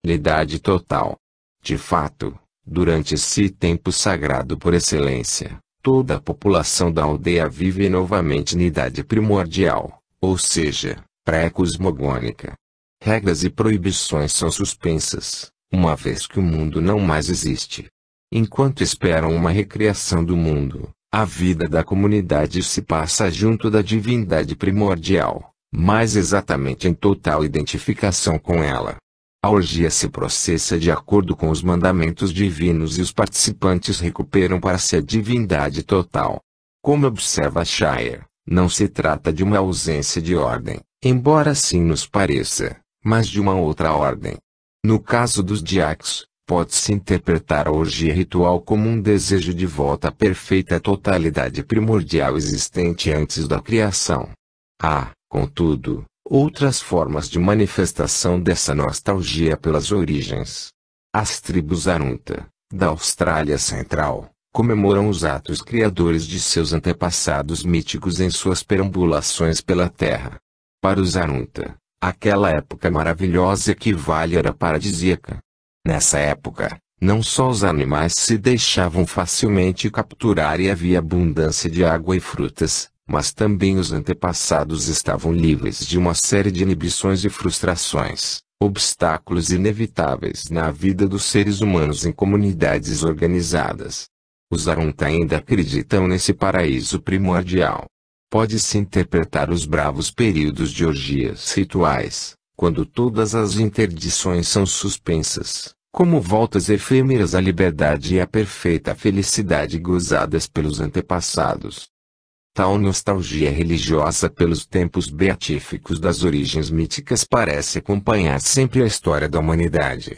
Lidade total. De fato, durante esse tempo sagrado por excelência, toda a população da aldeia vive novamente em idade primordial, ou seja, pré-cosmogônica. Regras e proibições são suspensas, uma vez que o mundo não mais existe. Enquanto esperam uma recriação do mundo, a vida da comunidade se passa junto da divindade primordial, mais exatamente em total identificação com ela. A orgia se processa de acordo com os mandamentos divinos e os participantes recuperam para si a divindade total. Como observa Shire, não se trata de uma ausência de ordem, embora assim nos pareça, mas de uma outra ordem. No caso dos Diaks, pode-se interpretar a orgia ritual como um desejo de volta à perfeita totalidade primordial existente antes da criação. Há, contudo, outras formas de manifestação dessa nostalgia pelas origens. As tribos Arunta, da Austrália Central, comemoram os atos criadores de seus antepassados míticos em suas perambulações pela terra. Para os Arunta, aquela época maravilhosa equivale à era paradisíaca. Nessa época, não só os animais se deixavam facilmente capturar e havia abundância de água e frutas, mas também os antepassados estavam livres de uma série de inibições e frustrações, obstáculos inevitáveis na vida dos seres humanos em comunidades organizadas. Os Arunta ainda acreditam nesse paraíso primordial. Pode-se interpretar os bravos períodos de orgias rituais, quando todas as interdições são suspensas, como voltas efêmeras à liberdade e à perfeita felicidade gozadas pelos antepassados. Tal nostalgia religiosa pelos tempos beatíficos das origens míticas parece acompanhar sempre a história da humanidade.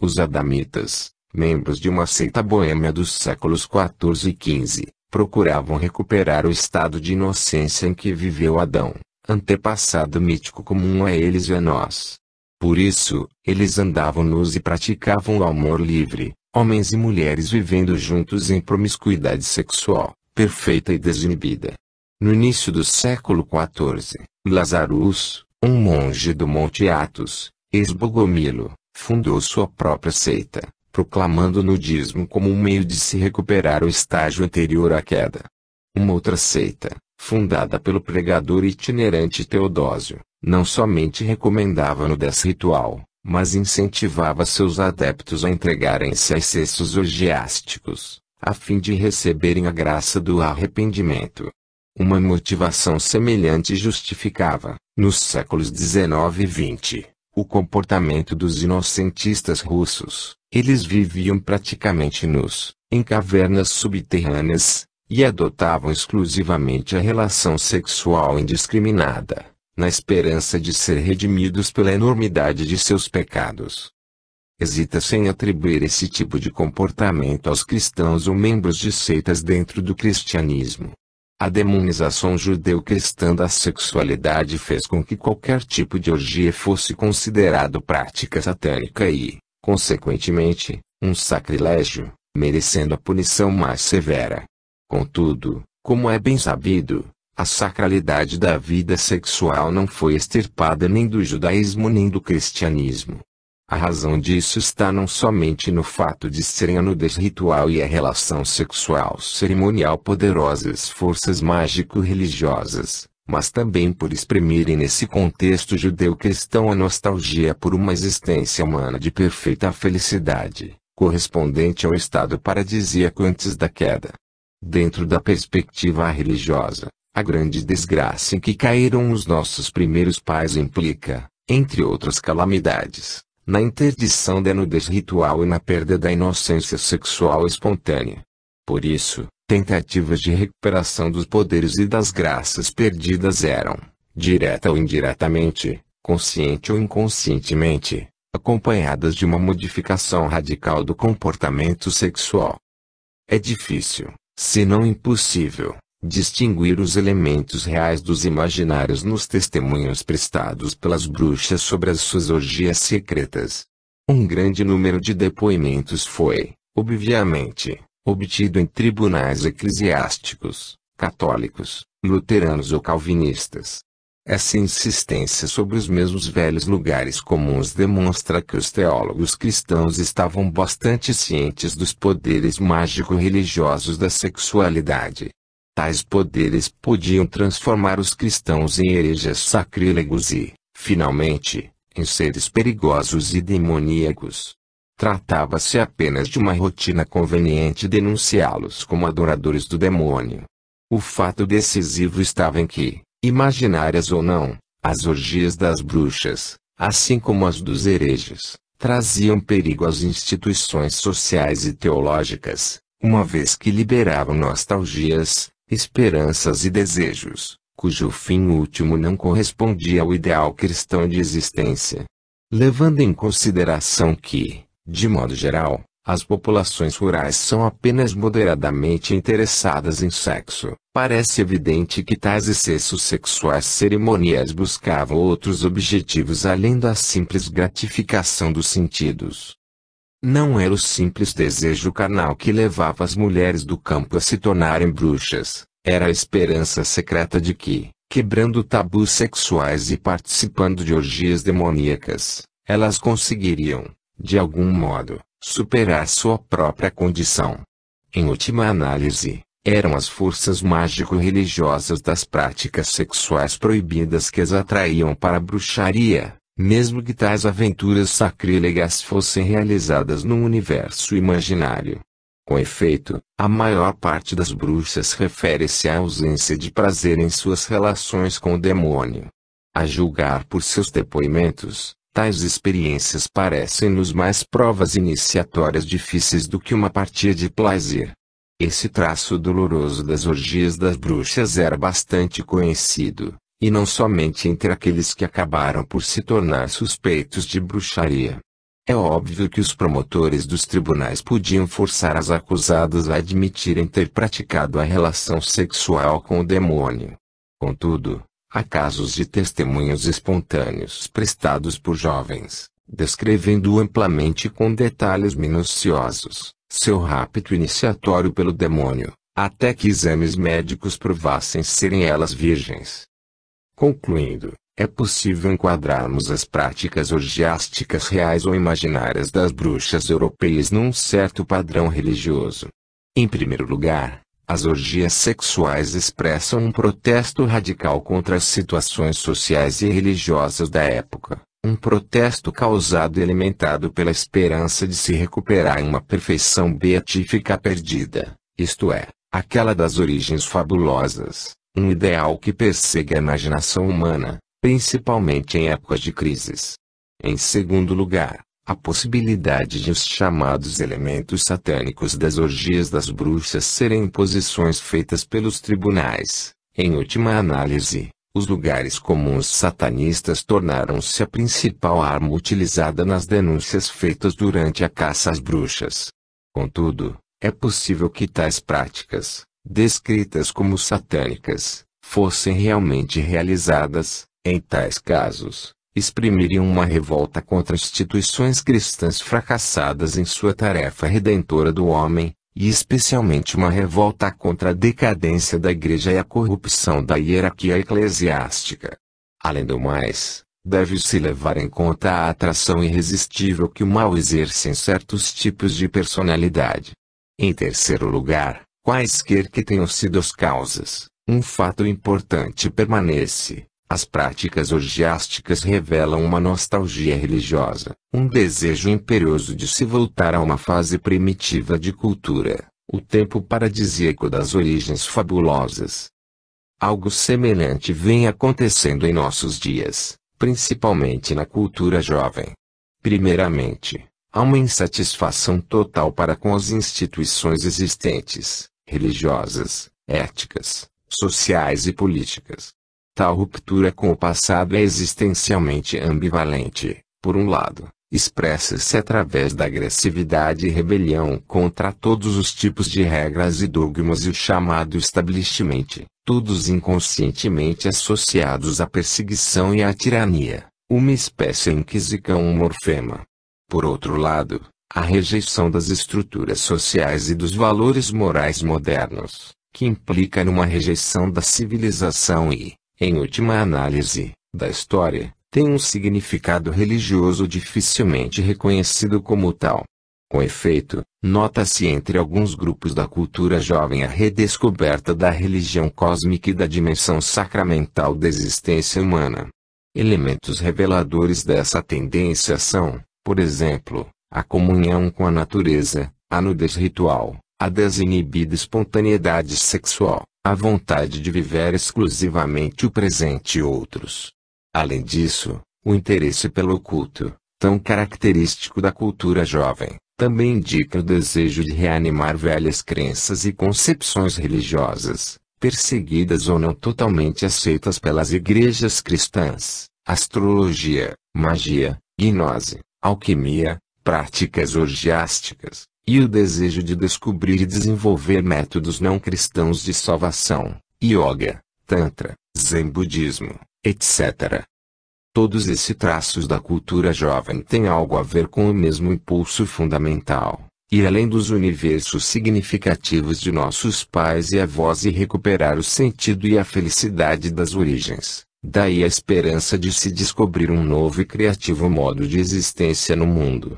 Os Adamitas, membros de uma seita boêmia dos séculos XIV e XV, procuravam recuperar o estado de inocência em que viveu Adão, antepassado mítico comum a eles e a nós. Por isso, eles andavam nus e praticavam o amor livre, homens e mulheres vivendo juntos em promiscuidade sexual, perfeita e desinibida. No início do século XIV, Lazarus, um monge do Monte Athos, ex-Bogomilo, fundou sua própria seita, proclamando o nudismo como um meio de se recuperar o estágio anterior à queda. Uma outra seita, fundada pelo pregador itinerante Teodósio, não somente recomendava a nudez ritual, mas incentivava seus adeptos a entregarem-se a excessos orgiásticos, a fim de receberem a graça do arrependimento. Uma motivação semelhante justificava, nos séculos XIX e XX, o comportamento dos inocentistas russos. Eles viviam praticamente nus, em cavernas subterrâneas, e adotavam exclusivamente a relação sexual indiscriminada, na esperança de ser redimidos pela enormidade de seus pecados. Hesita-se em atribuir esse tipo de comportamento aos cristãos ou membros de seitas dentro do cristianismo. A demonização judeu-cristã da sexualidade fez com que qualquer tipo de orgia fosse considerado prática satânica e, consequentemente, um sacrilégio, merecendo a punição mais severa. Contudo, como é bem sabido, a sacralidade da vida sexual não foi extirpada nem do judaísmo nem do cristianismo. A razão disso está não somente no fato de serem a nudez ritual e a relação sexual cerimonial poderosas forças mágico-religiosas, mas também por exprimirem nesse contexto judeu-cristão a nostalgia por uma existência humana de perfeita felicidade, correspondente ao estado paradisíaco antes da queda. Dentro da perspectiva religiosa, a grande desgraça em que caíram os nossos primeiros pais implica, entre outras calamidades, na interdição da nudez ritual e na perda da inocência sexual espontânea. Por isso, tentativas de recuperação dos poderes e das graças perdidas eram, direta ou indiretamente, consciente ou inconscientemente, acompanhadas de uma modificação radical do comportamento sexual. É difícil, se não impossível, distinguir os elementos reais dos imaginários nos testemunhos prestados pelas bruxas sobre as suas orgias secretas. Um grande número de depoimentos foi, obviamente, obtido em tribunais eclesiásticos, católicos, luteranos ou calvinistas. Essa insistência sobre os mesmos velhos lugares comuns demonstra que os teólogos cristãos estavam bastante cientes dos poderes mágico-religiosos da sexualidade. Tais poderes podiam transformar os cristãos em hereges sacrílegos e, finalmente, em seres perigosos e demoníacos. Tratava-se apenas de uma rotina conveniente denunciá-los como adoradores do demônio. O fato decisivo estava em que, imaginárias ou não, as orgias das bruxas, assim como as dos hereges, traziam perigo às instituições sociais e teológicas, uma vez que liberavam nostalgias, esperanças e desejos, cujo fim último não correspondia ao ideal cristão de existência. Levando em consideração que, de modo geral, as populações rurais são apenas moderadamente interessadas em sexo, parece evidente que tais excessos sexuais cerimoniais buscavam outros objetivos além da simples gratificação dos sentidos. Não era o simples desejo carnal que levava as mulheres do campo a se tornarem bruxas, era a esperança secreta de que, quebrando tabus sexuais e participando de orgias demoníacas, elas conseguiriam, de algum modo, superar sua própria condição. Em última análise, eram as forças mágico-religiosas das práticas sexuais proibidas que as atraíam para a bruxaria, mesmo que tais aventuras sacrílegas fossem realizadas num universo imaginário. Com efeito, a maior parte das bruxas refere-se à ausência de prazer em suas relações com o demônio. A julgar por seus depoimentos, tais experiências parecem-nos mais provas iniciatórias difíceis do que uma partida de prazer. Esse traço doloroso das orgias das bruxas era bastante conhecido, e não somente entre aqueles que acabaram por se tornar suspeitos de bruxaria. É óbvio que os promotores dos tribunais podiam forçar as acusadas a admitirem ter praticado a relação sexual com o demônio. Contudo, há casos de testemunhos espontâneos prestados por jovens, descrevendo amplamente e com detalhes minuciosos, seu rapto iniciatório pelo demônio, até que exames médicos provassem serem elas virgens. Concluindo, é possível enquadrarmos as práticas orgiásticas reais ou imaginárias das bruxas europeias num certo padrão religioso. Em primeiro lugar, as orgias sexuais expressam um protesto radical contra as situações sociais e religiosas da época, um protesto causado e alimentado pela esperança de se recuperar em uma perfeição beatífica perdida, isto é, aquela das origens fabulosas, um ideal que persegue a imaginação humana, principalmente em épocas de crises. Em segundo lugar, a possibilidade de os chamados elementos satânicos das orgias das bruxas serem imposições feitas pelos tribunais. Em última análise, os lugares comuns satanistas tornaram-se a principal arma utilizada nas denúncias feitas durante a caça às bruxas. Contudo, é possível que tais práticas, descritas como satânicas, fossem realmente realizadas. Em tais casos, exprimiriam uma revolta contra instituições cristãs fracassadas em sua tarefa redentora do homem, e especialmente uma revolta contra a decadência da Igreja e a corrupção da hierarquia eclesiástica. Além do mais, deve-se levar em conta a atração irresistível que o mal exerce em certos tipos de personalidade. Em terceiro lugar, quaisquer que tenham sido as causas, um fato importante permanece. As práticas orgiásticas revelam uma nostalgia religiosa, um desejo imperioso de se voltar a uma fase primitiva de cultura, o tempo paradisíaco das origens fabulosas. Algo semelhante vem acontecendo em nossos dias, principalmente na cultura jovem. Primeiramente, há uma insatisfação total para com as instituições existentes, religiosas, éticas, sociais e políticas. Tal ruptura com o passado é existencialmente ambivalente. Por um lado, expressa-se através da agressividade e rebelião contra todos os tipos de regras e dogmas e o chamado establishment, todos inconscientemente associados à perseguição e à tirania, uma espécie inquisição morfema. Por outro lado, a rejeição das estruturas sociais e dos valores morais modernos, que implica numa rejeição da civilização e, em última análise, da história, tem um significado religioso dificilmente reconhecido como tal. Com efeito, nota-se entre alguns grupos da cultura jovem a redescoberta da religião cósmica e da dimensão sacramental da existência humana. Elementos reveladores dessa tendência são, por exemplo, a comunhão com a natureza, a nudez ritual, a desinibida espontaneidade sexual, a vontade de viver exclusivamente o presente e outros. Além disso, o interesse pelo oculto, tão característico da cultura jovem, também indica o desejo de reanimar velhas crenças e concepções religiosas, perseguidas ou não totalmente aceitas pelas igrejas cristãs, astrologia, magia, gnose, alquimia, práticas orgiásticas, e o desejo de descobrir e desenvolver métodos não cristãos de salvação, yoga, tantra, zen budismo, etc. Todos esses traços da cultura jovem têm algo a ver com o mesmo impulso fundamental, ir além dos universos significativos de nossos pais e avós e recuperar o sentido e a felicidade das origens. Daí a esperança de se descobrir um novo e criativo modo de existência no mundo.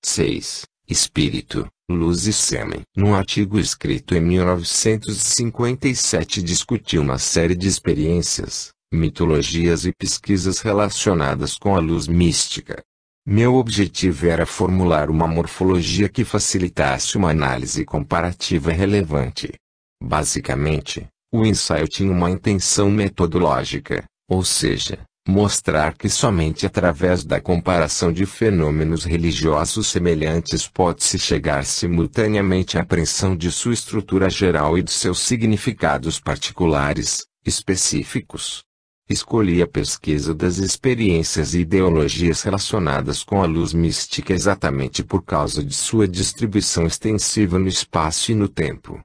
6. Espírito, Luz e Sêmen. Num artigo escrito em 1957 discutiu uma série de experiências, mitologias e pesquisas relacionadas com a luz mística. Meu objetivo era formular uma morfologia que facilitasse uma análise comparativa relevante. Basicamente, o ensaio tinha uma intenção metodológica, ou seja, mostrar que somente através da comparação de fenômenos religiosos semelhantes pode-se chegar simultaneamente à apreensão de sua estrutura geral e de seus significados particulares, específicos. Escolhi a pesquisa das experiências e ideologias relacionadas com a luz mística exatamente por causa de sua distribuição extensiva no espaço e no tempo.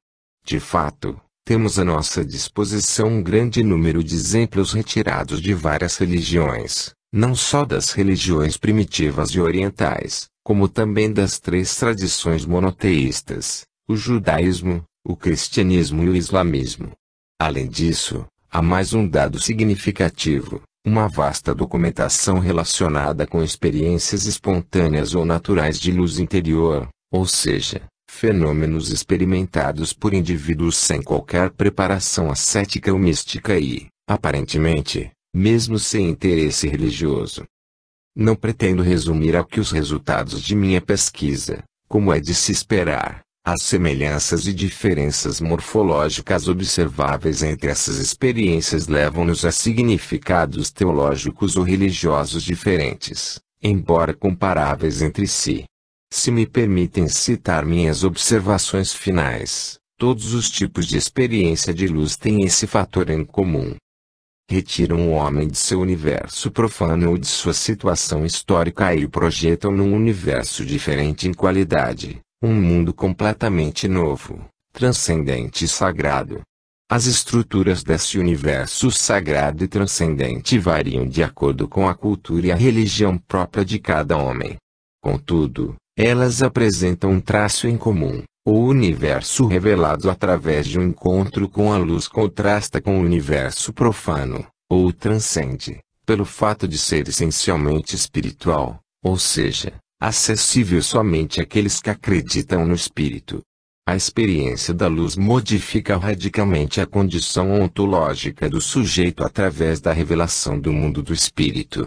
De fato, temos à nossa disposição um grande número de exemplos retirados de várias religiões, não só das religiões primitivas e orientais, como também das três tradições monoteístas, o judaísmo, o cristianismo e o islamismo. Além disso, há mais um dado significativo, uma vasta documentação relacionada com experiências espontâneas ou naturais de luz interior, ou seja, fenômenos experimentados por indivíduos sem qualquer preparação ascética ou mística e, aparentemente, mesmo sem interesse religioso. Não pretendo resumir aqui os resultados de minha pesquisa, como é de se esperar. As semelhanças e diferenças morfológicas observáveis entre essas experiências levam-nos a significados teológicos ou religiosos diferentes, embora comparáveis entre si. Se me permitem citar minhas observações finais, todos os tipos de experiência de luz têm esse fator em comum. Retiram o homem de seu universo profano ou de sua situação histórica e o projetam num universo diferente em qualidade, um mundo completamente novo, transcendente e sagrado. As estruturas desse universo sagrado e transcendente variam de acordo com a cultura e a religião própria de cada homem. Contudo, elas apresentam um traço em comum: o universo revelado através de um encontro com a luz contrasta com o universo profano, ou transcende, pelo fato de ser essencialmente espiritual, ou seja, acessível somente àqueles que acreditam no espírito. A experiência da luz modifica radicalmente a condição ontológica do sujeito através da revelação do mundo do espírito.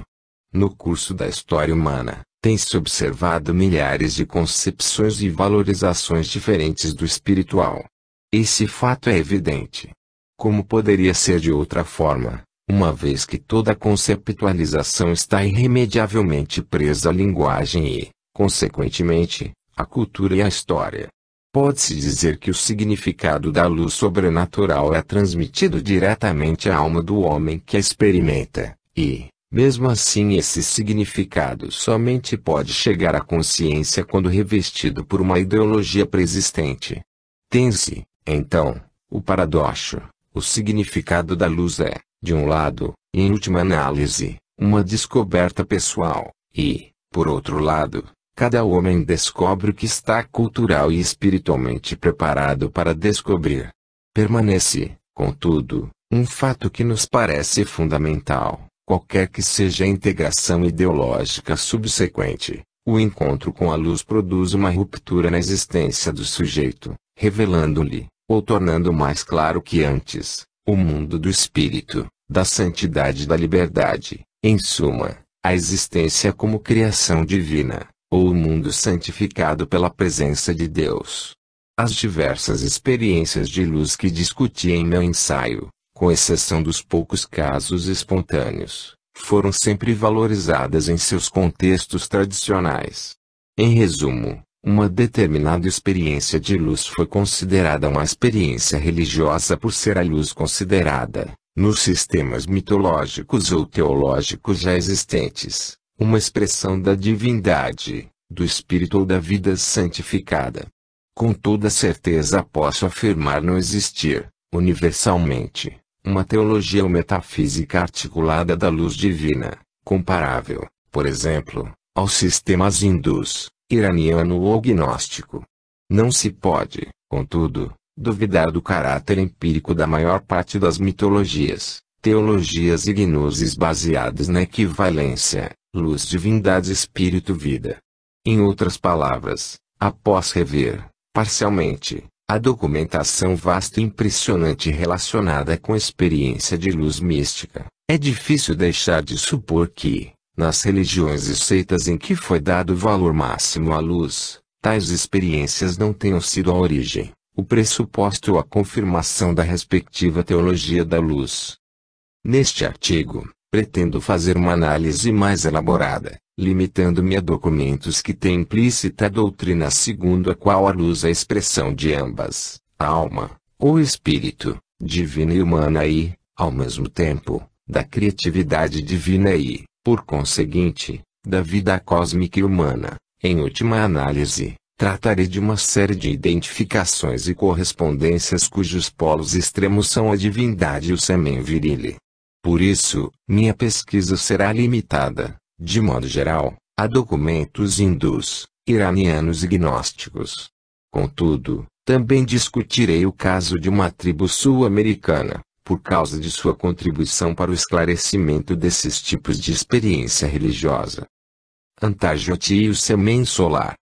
No curso da história humana, tem-se observado milhares de concepções e valorizações diferentes do espiritual. Esse fato é evidente. Como poderia ser de outra forma, uma vez que toda conceptualização está irremediavelmente presa à linguagem e, consequentemente, à cultura e à história? Pode-se dizer que o significado da luz sobrenatural é transmitido diretamente à alma do homem que a experimenta, e, mesmo assim, esse significado somente pode chegar à consciência quando revestido por uma ideologia preexistente. Tem-se, então, o paradoxo: o significado da luz é, de um lado, em última análise, uma descoberta pessoal, e, por outro lado, cada homem descobre o que está cultural e espiritualmente preparado para descobrir. Permanece, contudo, Um fato que nos parece fundamental, qualquer que seja a integração ideológica subsequente, o encontro com a luz produz uma ruptura na existência do sujeito, revelando-lhe, ou tornando mais claro que antes, o mundo do espírito, da santidade e da liberdade, em suma, a existência como criação divina, ou o mundo santificado pela presença de Deus. As diversas experiências de luz que discuti em meu ensaio, com exceção dos poucos casos espontâneos, foram sempre valorizadas em seus contextos tradicionais. Em resumo, uma determinada experiência de luz foi considerada uma experiência religiosa por ser a luz considerada, nos sistemas mitológicos ou teológicos já existentes, uma expressão da divindade, do espírito ou da vida santificada. Com toda certeza posso afirmar não existir, universalmente, uma teologia ou metafísica articulada da luz divina, comparável, por exemplo, aos sistemas hindus, iraniano ou gnóstico. Não se pode, contudo, duvidar do caráter empírico da maior parte das mitologias, teologias e gnoses baseadas na equivalência, luz, divindade, espírito, vida. Em outras palavras, após rever, parcialmente, a documentação vasta e impressionante relacionada com a experiência de luz mística, é difícil deixar de supor que, nas religiões e seitas em que foi dado valor máximo à luz, tais experiências não tenham sido a origem, o pressuposto ou a confirmação da respectiva teologia da luz. Neste artigo, pretendo fazer uma análise mais elaborada, limitando-me a documentos que têm implícita a doutrina segundo a qual a luz é a expressão de ambas, a alma, ou espírito, divina e humana e, ao mesmo tempo, da criatividade divina e, por conseguinte, da vida cósmica e humana. Em última análise, tratarei de uma série de identificações e correspondências cujos polos extremos são a divindade e o sêmen virile. Por isso, minha pesquisa será limitada, de modo geral, a documentos hindus, iranianos e gnósticos. Contudo, também discutirei o caso de uma tribo sul-americana, por causa de sua contribuição para o esclarecimento desses tipos de experiência religiosa. Antajoti e o sêmen solar.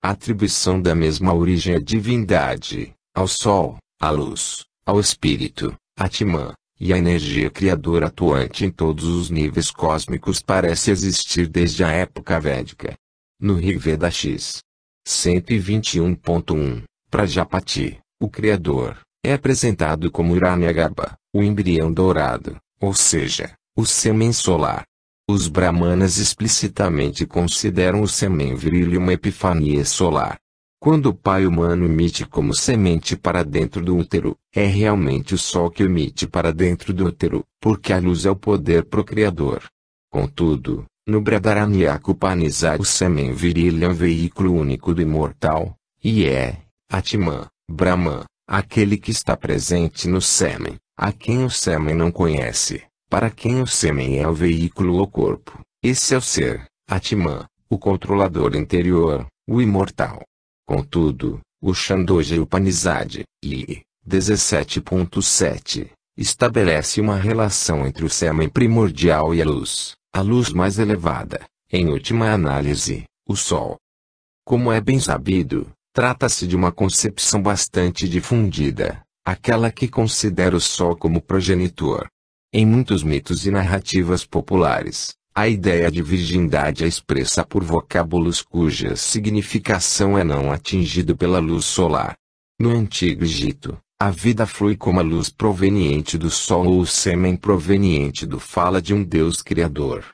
A atribuição da mesma origem à divindade, ao sol, à luz, ao espírito, Atman, e à energia criadora atuante em todos os níveis cósmicos parece existir desde a época védica. No Rigveda X. 121.1, Prajapati, o Criador, é apresentado como Hiranyagarbha, o embrião dourado, ou seja, o sêmen solar. Os brahmanas explicitamente consideram o sêmen viril uma epifania solar. Quando o pai humano emite como semente para dentro do útero, é realmente o sol que emite para dentro do útero, porque a luz é o poder procriador. Contudo, no Brihadaranyaka Upanishad o sêmen viril é um veículo único do imortal, e é, Atman, Brahman, aquele que está presente no sêmen, a quem o sêmen não conhece, para quem o sêmen é o veículo ou corpo. Esse é o ser, Atman, o controlador interior, o imortal. Contudo, o Chandogya Upanishad, I. 17.7, estabelece uma relação entre o sêmen primordial e a luz mais elevada, em última análise, o Sol. Como é bem sabido, trata-se de uma concepção bastante difundida, aquela que considera o Sol como progenitor. Em muitos mitos e narrativas populares, a ideia de virgindade é expressa por vocábulos cuja significação é não atingido pela luz solar. No Antigo Egito, a vida flui como a luz proveniente do sol ou o sêmen proveniente do fala de um Deus criador.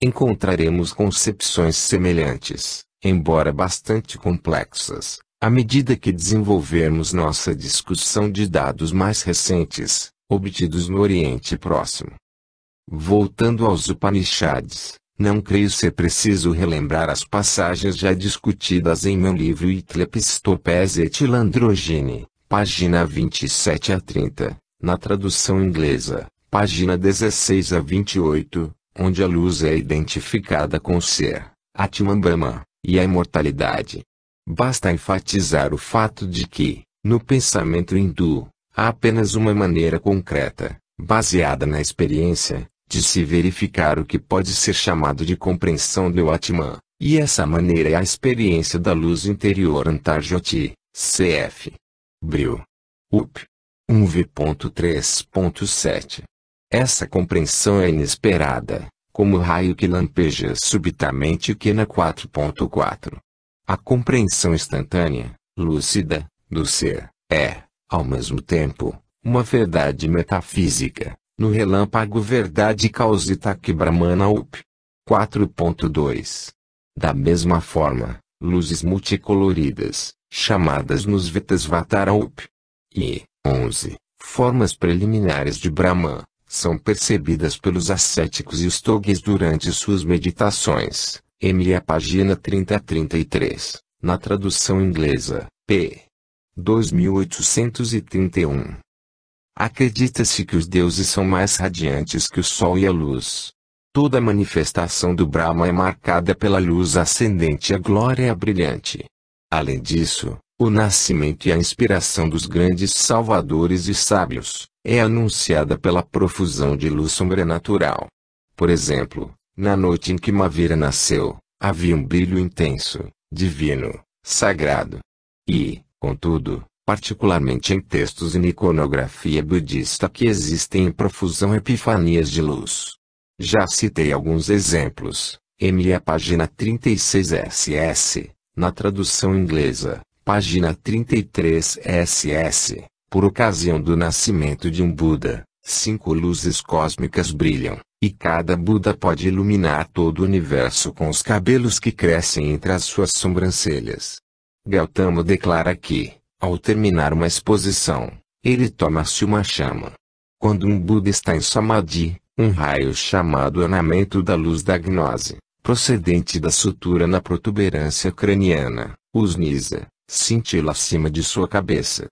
Encontraremos concepções semelhantes, embora bastante complexas, à medida que desenvolvermos nossa discussão de dados mais recentes, obtidos no Oriente Próximo. Voltando aos Upanishads, não creio ser preciso relembrar as passagens já discutidas em meu livro Eclepistopese et Landrogyne, página 27 a 30, na tradução inglesa, página 16 a 28, onde a luz é identificada com o ser, Atman Brahma, e a imortalidade. Basta enfatizar o fato de que, no pensamento hindu, há apenas uma maneira concreta, baseada na experiência, de se verificar o que pode ser chamado de compreensão do Atman, e essa maneira é a experiência da luz interior Antarjyoti, cf. Brill. Up. 1v.3.7. Essa compreensão é inesperada, como o raio que lampeja subitamente que na 4.4. A compreensão instantânea, lúcida, do ser, é, ao mesmo tempo, uma verdade metafísica, no relâmpago verdade causita que Brahmana Up. 4.2. Da mesma forma, luzes multicoloridas, chamadas nos Vedas Vatara Up. E 11. Formas preliminares de Brahman, são percebidas pelos ascéticos e os togis durante suas meditações. A página 30 a 33, na tradução inglesa, p. 2831. Acredita-se que os deuses são mais radiantes que o sol e a luz. Toda manifestação do Brahma é marcada pela luz ascendente e a glória brilhante. Além disso, o nascimento e a inspiração dos grandes salvadores e sábios é anunciada pela profusão de luz sobrenatural. Por exemplo, na noite em que Mahavira nasceu, havia um brilho intenso, divino, sagrado. E, contudo, particularmente em textos e iconografia budista que existem em profusão epifanias de luz. Já citei alguns exemplos, página 36 SS, na tradução inglesa, página 33 SS, por ocasião do nascimento de um Buda, 5 luzes cósmicas brilham, e cada Buda pode iluminar todo o universo com os cabelos que crescem entre as suas sobrancelhas. Gautama declara que, ao terminar uma exposição, ele toma-se uma chama. Quando um Buda está em Samadhi, um raio chamado ornamento da luz da gnose, procedente da sutura na protuberância craniana, Usnisa, cintila acima de sua cabeça.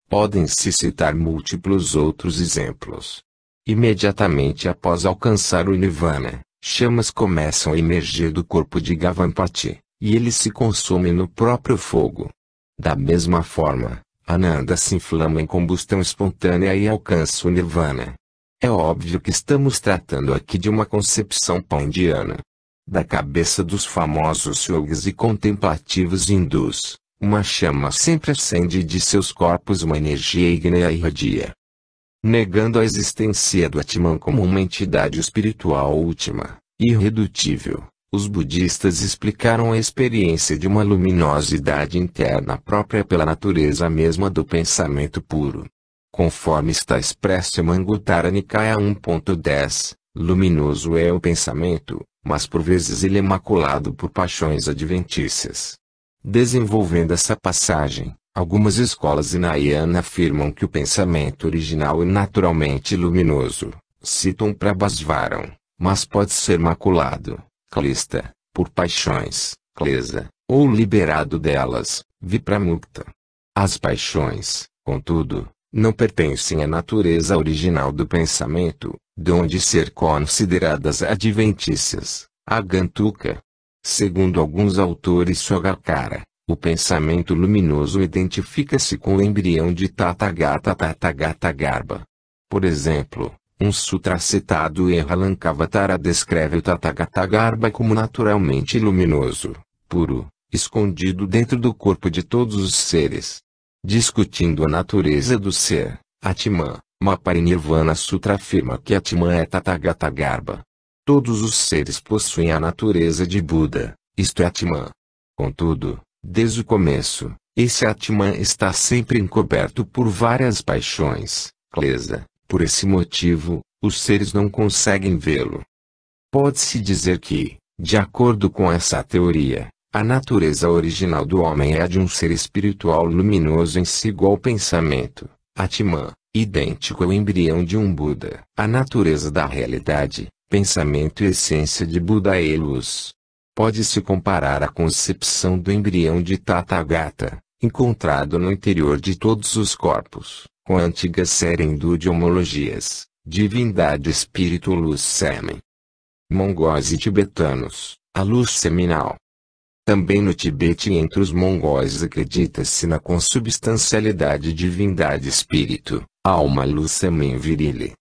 Podem-se citar múltiplos outros exemplos. Imediatamente após alcançar o Nirvana, chamas começam a emergir do corpo de Gavampati, e ele se consome no próprio fogo. Da mesma forma, Ananda se inflama em combustão espontânea e alcança o Nirvana. É óbvio que estamos tratando aqui de uma concepção pandiana. Da cabeça dos famosos yogis e contemplativos hindus, uma chama sempre acende e de seus corpos uma energia ígnea irradia. Negando a existência do Atman como uma entidade espiritual última, irredutível, os budistas explicaram a experiência de uma luminosidade interna própria pela natureza mesma do pensamento puro. Conforme está expresso em Manguttara Nikaya 1.10, luminoso é o pensamento, mas por vezes ele é maculado por paixões adventícias. Desenvolvendo essa passagem, algumas escolas Hinayana afirmam que o pensamento original é naturalmente luminoso, citam Prabhasvaram, mas pode ser maculado, klista, por paixões, klesa, ou liberado delas, vipramukta. As paixões, contudo, não pertencem à natureza original do pensamento, de onde ser consideradas adventícias, agantuka. Segundo alguns autores Sogarkara, o pensamento luminoso identifica-se com o embrião de Tathagata Garbha. Por exemplo, um sutra citado em Ralankavatara descreve o Tathagata Garbha como naturalmente luminoso, puro, escondido dentro do corpo de todos os seres. Discutindo a natureza do ser, Atman, Mahaparinirvana Sutra afirma que Atman é Tathagata Garbha. Todos os seres possuem a natureza de Buda, isto é Atman. Contudo, desde o começo, esse Atman está sempre encoberto por várias paixões, klesa. Por esse motivo, os seres não conseguem vê-lo. Pode-se dizer que, de acordo com essa teoria, a natureza original do homem é a de um ser espiritual luminoso em si igual pensamento, Atman, idêntico ao embrião de um Buda. A natureza da realidade, pensamento e essência de Buda é luz. Pode-se comparar a concepção do embrião de Tathagata, encontrado no interior de todos os corpos, com a antiga série hindu de homologias, divindade espírito luz semen. Mongóis e tibetanos, a luz seminal. Também no Tibete e entre os mongóis acredita-se na consubstancialidade divindade espírito, alma luz semen virile.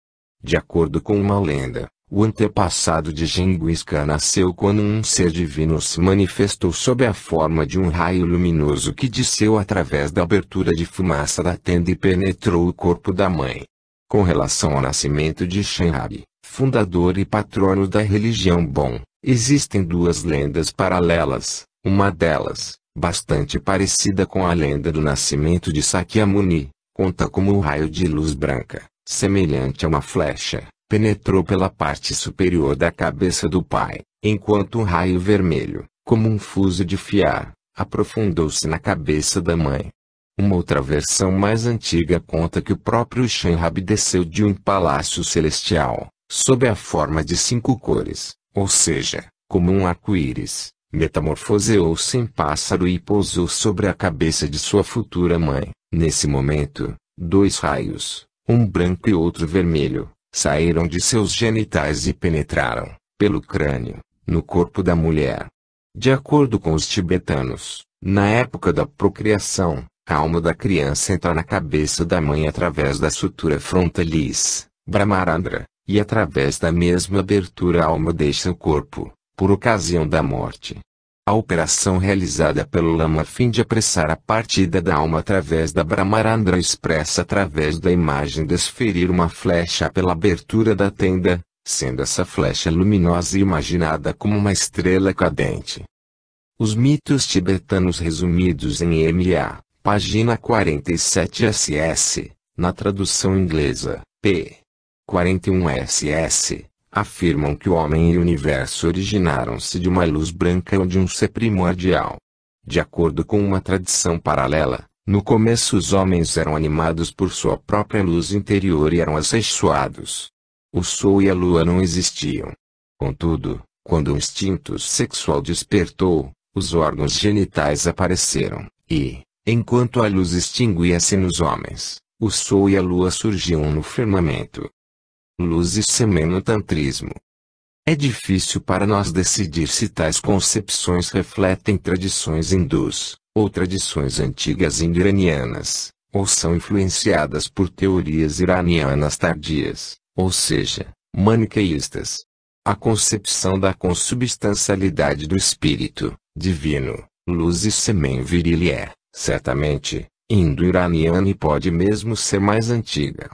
De acordo com uma lenda, o antepassado de Genghis Khan nasceu quando um ser divino se manifestou sob a forma de um raio luminoso que desceu através da abertura de fumaça da tenda e penetrou o corpo da mãe. Com relação ao nascimento de Shenrab, fundador e patrono da religião Bon, existem duas lendas paralelas. Uma delas, bastante parecida com a lenda do nascimento de Sakyamuni, conta como um raio de luz branca, semelhante a uma flecha, penetrou pela parte superior da cabeça do pai, enquanto um raio vermelho, como um fuso de fiar, aprofundou-se na cabeça da mãe. Uma outra versão mais antiga conta que o próprio Shenrab desceu de um palácio celestial, sob a forma de 5 cores, ou seja, como um arco-íris, metamorfoseou-se em pássaro e pousou sobre a cabeça de sua futura mãe. Nesse momento, 2 raios, um branco e outro vermelho, saíram de seus genitais e penetraram, pelo crânio, no corpo da mulher. De acordo com os tibetanos, na época da procriação, a alma da criança entra na cabeça da mãe através da sutura frontalis, Brahmarandra, e através da mesma abertura a alma deixa o corpo, por ocasião da morte. A operação realizada pelo lama a fim de apressar a partida da alma através da Brahmarandra expressa através da imagem desferir uma flecha pela abertura da tenda, sendo essa flecha luminosa e imaginada como uma estrela cadente. Os mitos tibetanos resumidos em M.A., página 47 SS, na tradução inglesa, p. 41 SS, afirmam que o homem e o universo originaram-se de uma luz branca ou de um ser primordial. De acordo com uma tradição paralela, no começo os homens eram animados por sua própria luz interior e eram assexuados. O sol e a lua não existiam. Contudo, quando o instinto sexual despertou, os órgãos genitais apareceram, e, enquanto a luz extinguia-se nos homens, o sol e a lua surgiam no firmamento. Luz e semen no tantrismo. É difícil para nós decidir se tais concepções refletem tradições hindus, ou tradições antigas indo-iranianas, ou são influenciadas por teorias iranianas tardias, ou seja, maniqueístas. A concepção da consubstancialidade do espírito, divino, luz e semen viril é, certamente, indo-iraniana e pode mesmo ser mais antiga.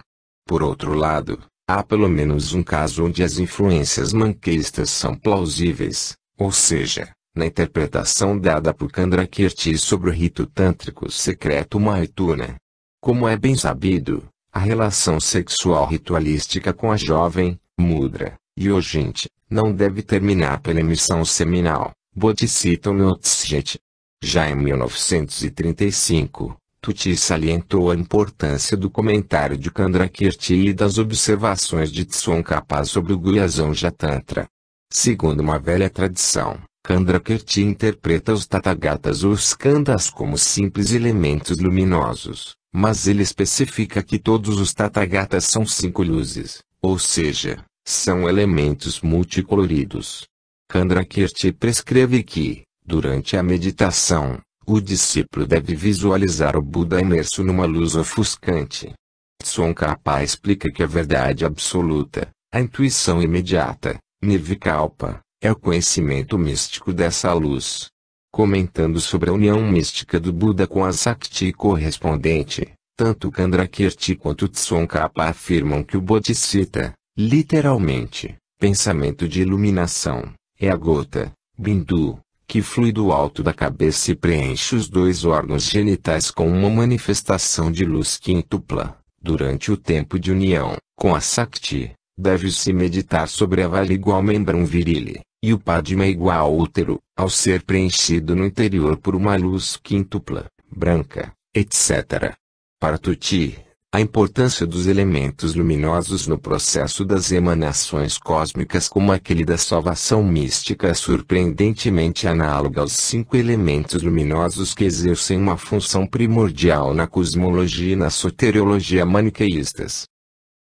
Por outro lado, há pelo menos um caso onde as influências maniqueístas são plausíveis, ou seja, na interpretação dada por Candrakirti sobre o rito tântrico secreto Maituna. Como é bem sabido, a relação sexual ritualística com a jovem, mudra, yoginte, não deve terminar pela emissão seminal, Bodhisattva Notsjet. Já em 1935, Tuti salientou a importância do comentário de Candrakirti e das observações de Tsongkhapa sobre o Guhyasanja Tantra. Segundo uma velha tradição, Candrakirti interpreta os Tathagatas ou Skandhas como simples elementos luminosos, mas ele especifica que todos os Tathagatas são 5 luzes, ou seja, são elementos multicoloridos. Candrakirti prescreve que, durante a meditação, o discípulo deve visualizar o Buda imerso numa luz ofuscante. Tsongkhapa explica que a verdade absoluta, a intuição imediata, Nirvikalpa, é o conhecimento místico dessa luz. Comentando sobre a união mística do Buda com a Sakti correspondente, tanto Candrakirti quanto Tsongkhapa afirmam que o Bodhisattva, literalmente, pensamento de iluminação, é a gota, bindu, que flui do alto da cabeça e preenche os 2 órgãos genitais com uma manifestação de luz quíntupla. Durante o tempo de união com a Sakti, deve-se meditar sobre a Vala igual membrum virile, e o Padma igual útero, ao ser preenchido no interior por uma luz quíntupla, branca, etc. Para Tuti, a importância dos elementos luminosos no processo das emanações cósmicas como aquele da salvação mística é surpreendentemente análoga aos 5 elementos luminosos que exercem uma função primordial na cosmologia e na soteriologia maniqueístas.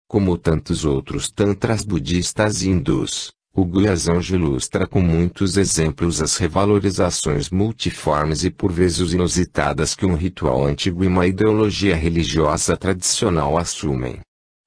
Como tantos outros tantras budistas e hindus, o Guhyasanja ilustra com muitos exemplos as revalorizações multiformes e por vezes inusitadas que um ritual antigo e uma ideologia religiosa tradicional assumem.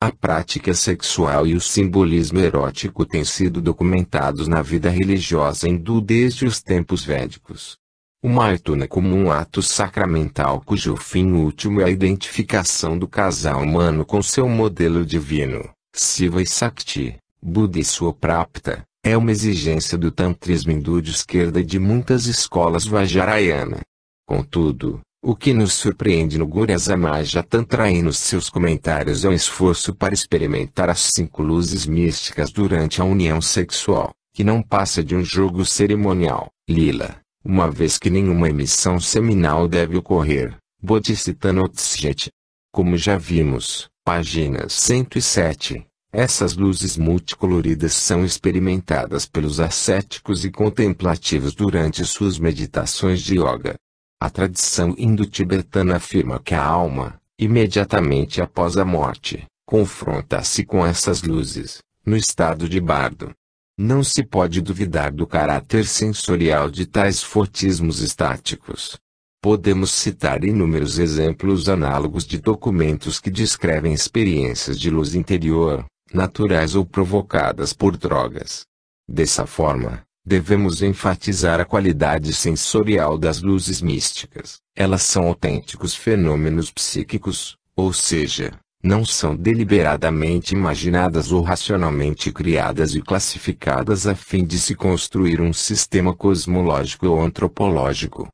A prática sexual e o simbolismo erótico têm sido documentados na vida religiosa hindu desde os tempos védicos. O Maithuna como um ato sacramental cujo fim último é a identificação do casal humano com seu modelo divino, Shiva e Shakti, Buda e sua Prapta, é uma exigência do tantrismo hindu de esquerda e de muitas escolas Vajrayana. Contudo, o que nos surpreende no Gurya Samaja Tantra e nos seus comentários é o esforço para experimentar as 5 luzes místicas durante a união sexual, que não passa de um jogo cerimonial, lila, uma vez que nenhuma emissão seminal deve ocorrer, Bodhisattvanotsjeti. Como já vimos, página 107, essas luzes multicoloridas são experimentadas pelos ascéticos e contemplativos durante suas meditações de yoga. A tradição indo-tibetana afirma que a alma, imediatamente após a morte, confronta-se com essas luzes, no estado de bardo. Não se pode duvidar do caráter sensorial de tais fortismos estáticos. Podemos citar inúmeros exemplos análogos de documentos que descrevem experiências de luz interior, naturais ou provocadas por drogas. Dessa forma, devemos enfatizar a qualidade sensorial das luzes místicas. Elas são autênticos fenômenos psíquicos, ou seja, não são deliberadamente imaginadas ou racionalmente criadas e classificadas a fim de se construir um sistema cosmológico ou antropológico.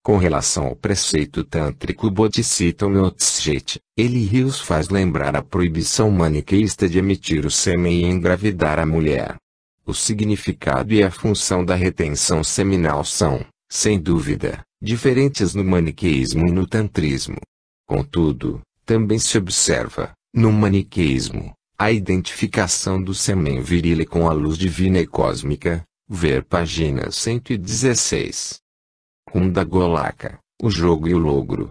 Com relação ao preceito tântrico Bodhisattvanotsjeti, ele Rios faz lembrar a proibição maniqueísta de emitir o sêmen e engravidar a mulher. O significado e a função da retenção seminal são, sem dúvida, diferentes no maniqueísmo e no tantrismo. Contudo, também se observa, no maniqueísmo, a identificação do sêmen viril com a luz divina e cósmica, ver página 116. Kunda Golaka, o jogo e o logro.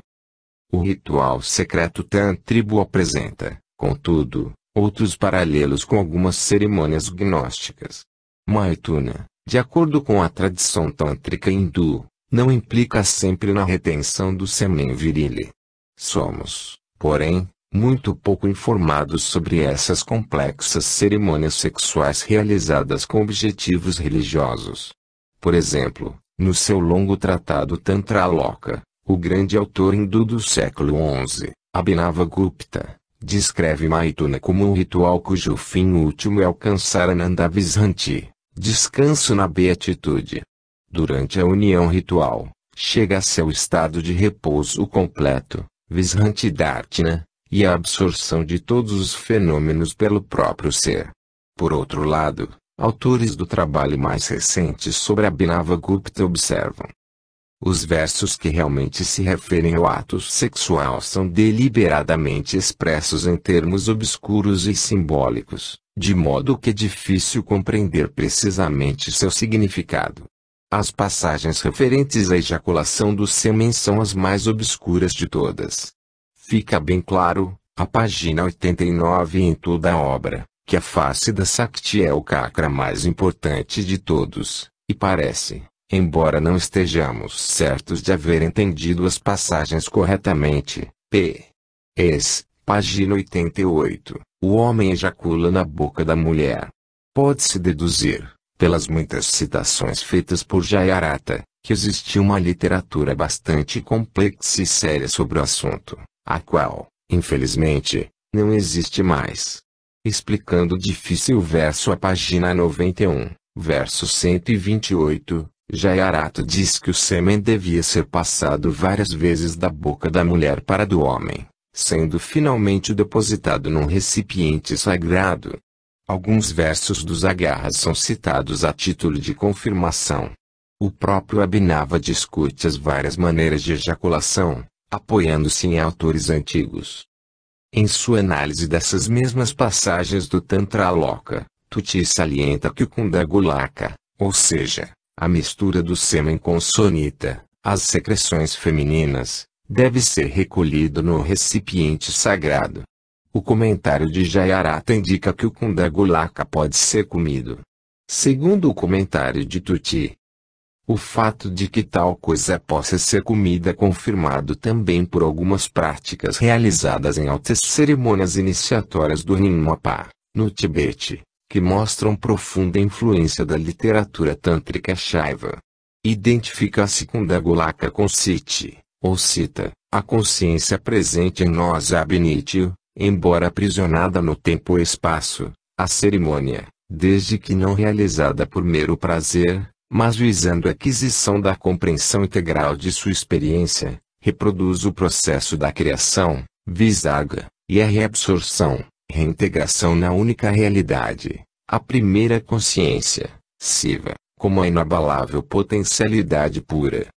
O ritual secreto tântrico apresenta, contudo, outros paralelos com algumas cerimônias gnósticas. Maithuna, de acordo com a tradição tântrica hindu, não implica sempre na retenção do sêmen viril. Somos, porém, muito pouco informados sobre essas complexas cerimônias sexuais realizadas com objetivos religiosos. Por exemplo, no seu longo tratado Tantraloka, o grande autor hindu do século XI, Abhinavagupta, descreve Maithuna como um ritual cujo fim último é alcançar Ananda Vishanti, descanso na beatitude. Durante a união ritual, chega-se ao estado de repouso completo, Vishanti Dhartana, e a absorção de todos os fenômenos pelo próprio ser. Por outro lado, autores do trabalho mais recente sobre Abhinavagupta observam: os versos que realmente se referem ao ato sexual são deliberadamente expressos em termos obscuros e simbólicos, de modo que é difícil compreender precisamente seu significado. As passagens referentes à ejaculação do sêmen são as mais obscuras de todas. Fica bem claro, a página 89 em toda a obra, que a face da Shakti é o chakra mais importante de todos, e parece, embora não estejamos certos de haver entendido as passagens corretamente, página 88, o homem ejacula na boca da mulher. Pode-se deduzir, pelas muitas citações feitas por Jayarata, que existia uma literatura bastante complexa e séria sobre o assunto, a qual, infelizmente, não existe mais. Explicando o difícil verso a página 91, verso 128, Jayarata diz que o sêmen devia ser passado várias vezes da boca da mulher para a do homem, sendo finalmente depositado num recipiente sagrado. Alguns versos dos agarras são citados a título de confirmação. O próprio Abhinava discute as várias maneiras de ejaculação, apoiando-se em autores antigos. Em sua análise dessas mesmas passagens do Tantraloka, Tuti salienta que o Kundagulaka, ou seja, a mistura do sêmen com sonita, as secreções femininas, deve ser recolhido no recipiente sagrado. O comentário de Jayarata indica que o Kundagulaka pode ser comido. Segundo o comentário de Tuti, O fato de que tal coisa possa ser comida é confirmado também por algumas práticas realizadas em altas cerimônias iniciatórias do Rinpoche, no Tibete, que mostram profunda influência da literatura tântrica Shaiva. Identifica-se com Dagolaka com Siti, ou Sita, a consciência presente em nós ab initio, embora aprisionada no tempo e espaço, a cerimônia, desde que não realizada por mero prazer, mas visando a aquisição da compreensão integral de sua experiência, reproduz o processo da criação, visarga, e a reabsorção, reintegração na única realidade, a primeira consciência, Siva, como a inabalável potencialidade pura.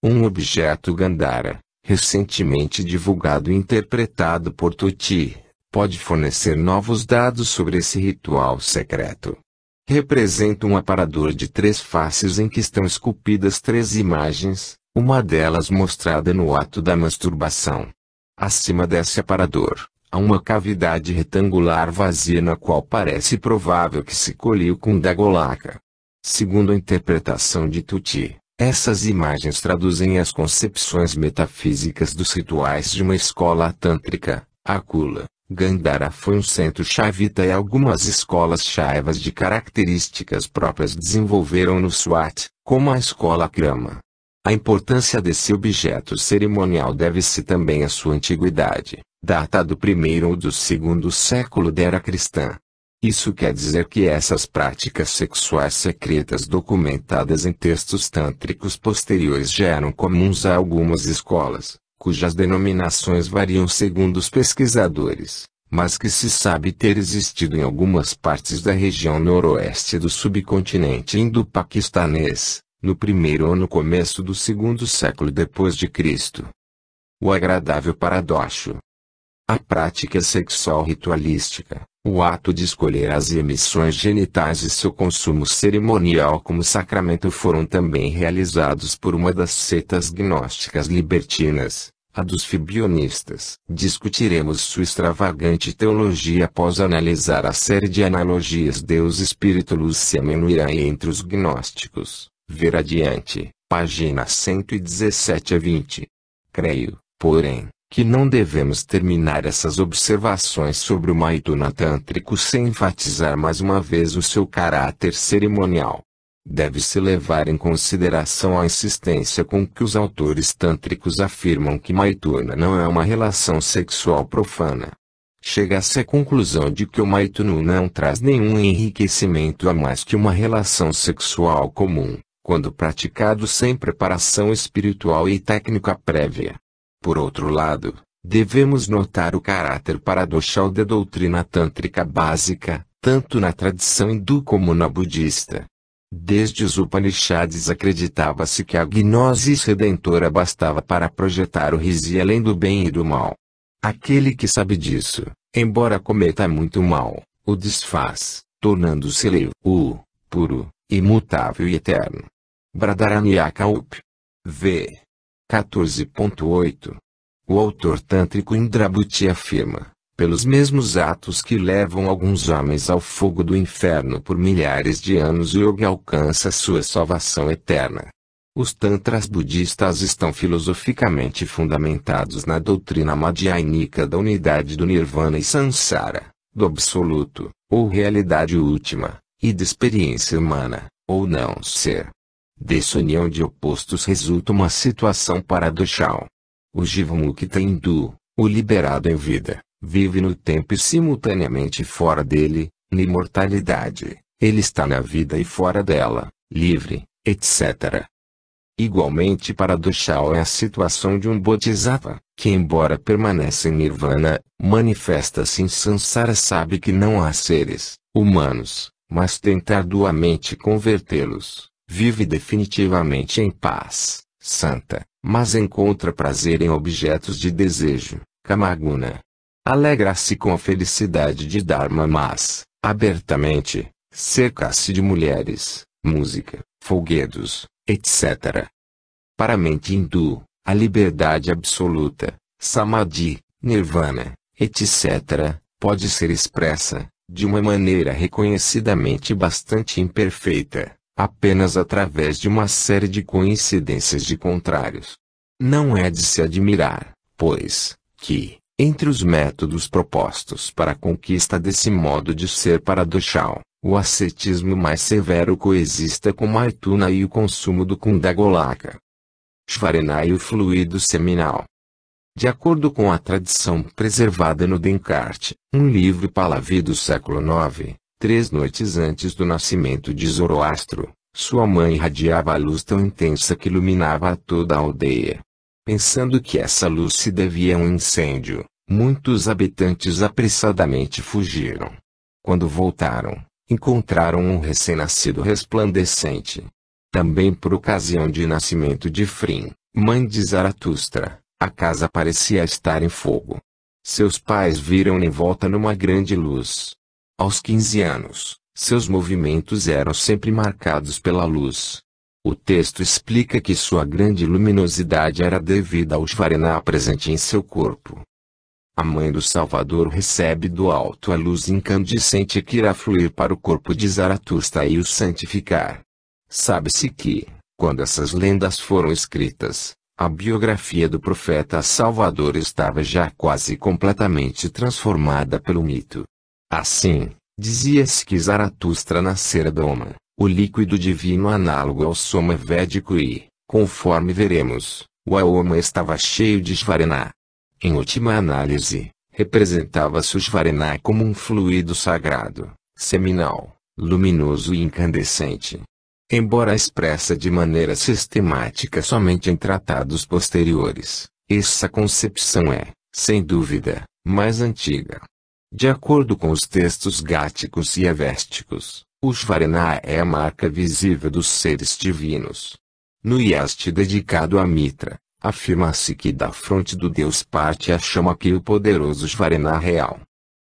Um objeto Gandhara, recentemente divulgado e interpretado por Tuti, pode fornecer novos dados sobre esse ritual secreto. Representa um aparador de 3 faces em que estão esculpidas 3 imagens, uma delas mostrada no ato da masturbação. Acima desse aparador, há uma cavidade retangular vazia na qual parece provável que se coliu com Dagolaka. Segundo a interpretação de Tuti, essas imagens traduzem as concepções metafísicas dos rituais de uma escola tântrica, a Kula. Gandhara foi um centro Shaivita e algumas escolas Shaivas de características próprias desenvolveram no Swat, como a escola Krama. A importância desse objeto cerimonial deve-se também à sua antiguidade, data do 1º ou do 2º século da era cristã. Isso quer dizer que essas práticas sexuais secretas documentadas em textos tântricos posteriores já eram comuns a algumas escolas, cujas denominações variam segundo os pesquisadores, mas que se sabe ter existido em algumas partes da região noroeste do subcontinente indo-paquistanês, no 1º ou no começo do 2º século depois de Cristo. O agradável paradoxo. A prática sexual ritualística, o ato de escolher as emissões genitais e seu consumo cerimonial como sacramento foram também realizados por uma das seitas gnósticas libertinas, a dos fibionistas. Discutiremos sua extravagante teologia após analisar a série de analogias Deus Espírito Luz Sêmen no Irã e entre os gnósticos. Ver adiante, página 117 a 20. Creio, porém, que não devemos terminar essas observações sobre o Maituna Tântrico sem enfatizar mais uma vez o seu caráter cerimonial. Deve-se levar em consideração a insistência com que os autores tântricos afirmam que Maituna não é uma relação sexual profana. Chega-se à conclusão de que o Maituna não traz nenhum enriquecimento a mais que uma relação sexual comum, quando praticado sem preparação espiritual e técnica prévia. Por outro lado, devemos notar o caráter paradoxal da doutrina tântrica básica, tanto na tradição hindu como na budista. Desde os Upanishads acreditava-se que a gnosis redentora bastava para projetar o risi além do bem e do mal. Aquele que sabe disso, embora cometa muito mal, o desfaz, tornando-se puro, imutável e eterno. Bradaranyaka Up. V. 14.8. O autor tântrico Indrabhuti afirma, pelos mesmos atos que levam alguns homens ao fogo do inferno por milhares de anos, o yoga alcança sua salvação eterna. Os tantras budistas estão filosoficamente fundamentados na doutrina madhyamika da unidade do nirvana e samsara, do absoluto, ou realidade última, e da experiência humana, ou não ser. Dessa união de opostos resulta uma situação paradoxal. O Jivamukta hindu, o liberado em vida, vive no tempo e simultaneamente fora dele, na imortalidade. Ele está na vida e fora dela, livre, etc. Igualmente paradoxal é a situação de um Bodhisattva, que embora permaneça em nirvana, manifesta-se em samsara, sabe que não há seres humanos, mas tenta arduamente convertê-los. Vive definitivamente em paz, santa, mas encontra prazer em objetos de desejo, kamaguna. Alegra-se com a felicidade de Dharma, mas, abertamente, cerca-se de mulheres, música, folguedos, etc. Para a mente hindu, a liberdade absoluta, samadhi, nirvana, etc., pode ser expressa, de uma maneira reconhecidamente bastante imperfeita, apenas através de uma série de coincidências de contrários. Não é de se admirar, pois, que, entre os métodos propostos para a conquista desse modo de ser paradoxal, o ascetismo mais severo coexista com Maituna e o consumo do Kundagolaka. Shvarena e o fluido seminal. De acordo com a tradição preservada no Denkart, um livro Pahlavi do século IX, 3 noites antes do nascimento de Zoroastro, sua mãe irradiava a luz tão intensa que iluminava a toda a aldeia. Pensando que essa luz se devia a um incêndio, muitos habitantes apressadamente fugiram. Quando voltaram, encontraram um recém-nascido resplandecente. Também por ocasião de nascimento de Frim, mãe de Zaratustra, a casa parecia estar em fogo. Seus pais viram em volta numa grande luz. Aos 15 anos, seus movimentos eram sempre marcados pela luz. O texto explica que sua grande luminosidade era devida ao Shvarena presente em seu corpo. A mãe do Salvador recebe do alto a luz incandescente que irá fluir para o corpo de Zaratustra e o santificar. Sabe-se que, quando essas lendas foram escritas, a biografia do profeta Salvador estava já quase completamente transformada pelo mito. Assim, dizia-se que Zaratustra nascera Doma, o líquido divino análogo ao Soma védico e, conforme veremos, o Aoma estava cheio de Shvarena. Em última análise, representava-se o Shvarena como um fluido sagrado, seminal, luminoso e incandescente. Embora expressa de maneira sistemática somente em tratados posteriores, essa concepção é, sem dúvida, mais antiga. De acordo com os textos gáticos e avésticos, o Shvarena é a marca visível dos seres divinos. No Yaste dedicado a Mitra, afirma-se que da fronte do deus parte a chama que o poderoso Shvarena real.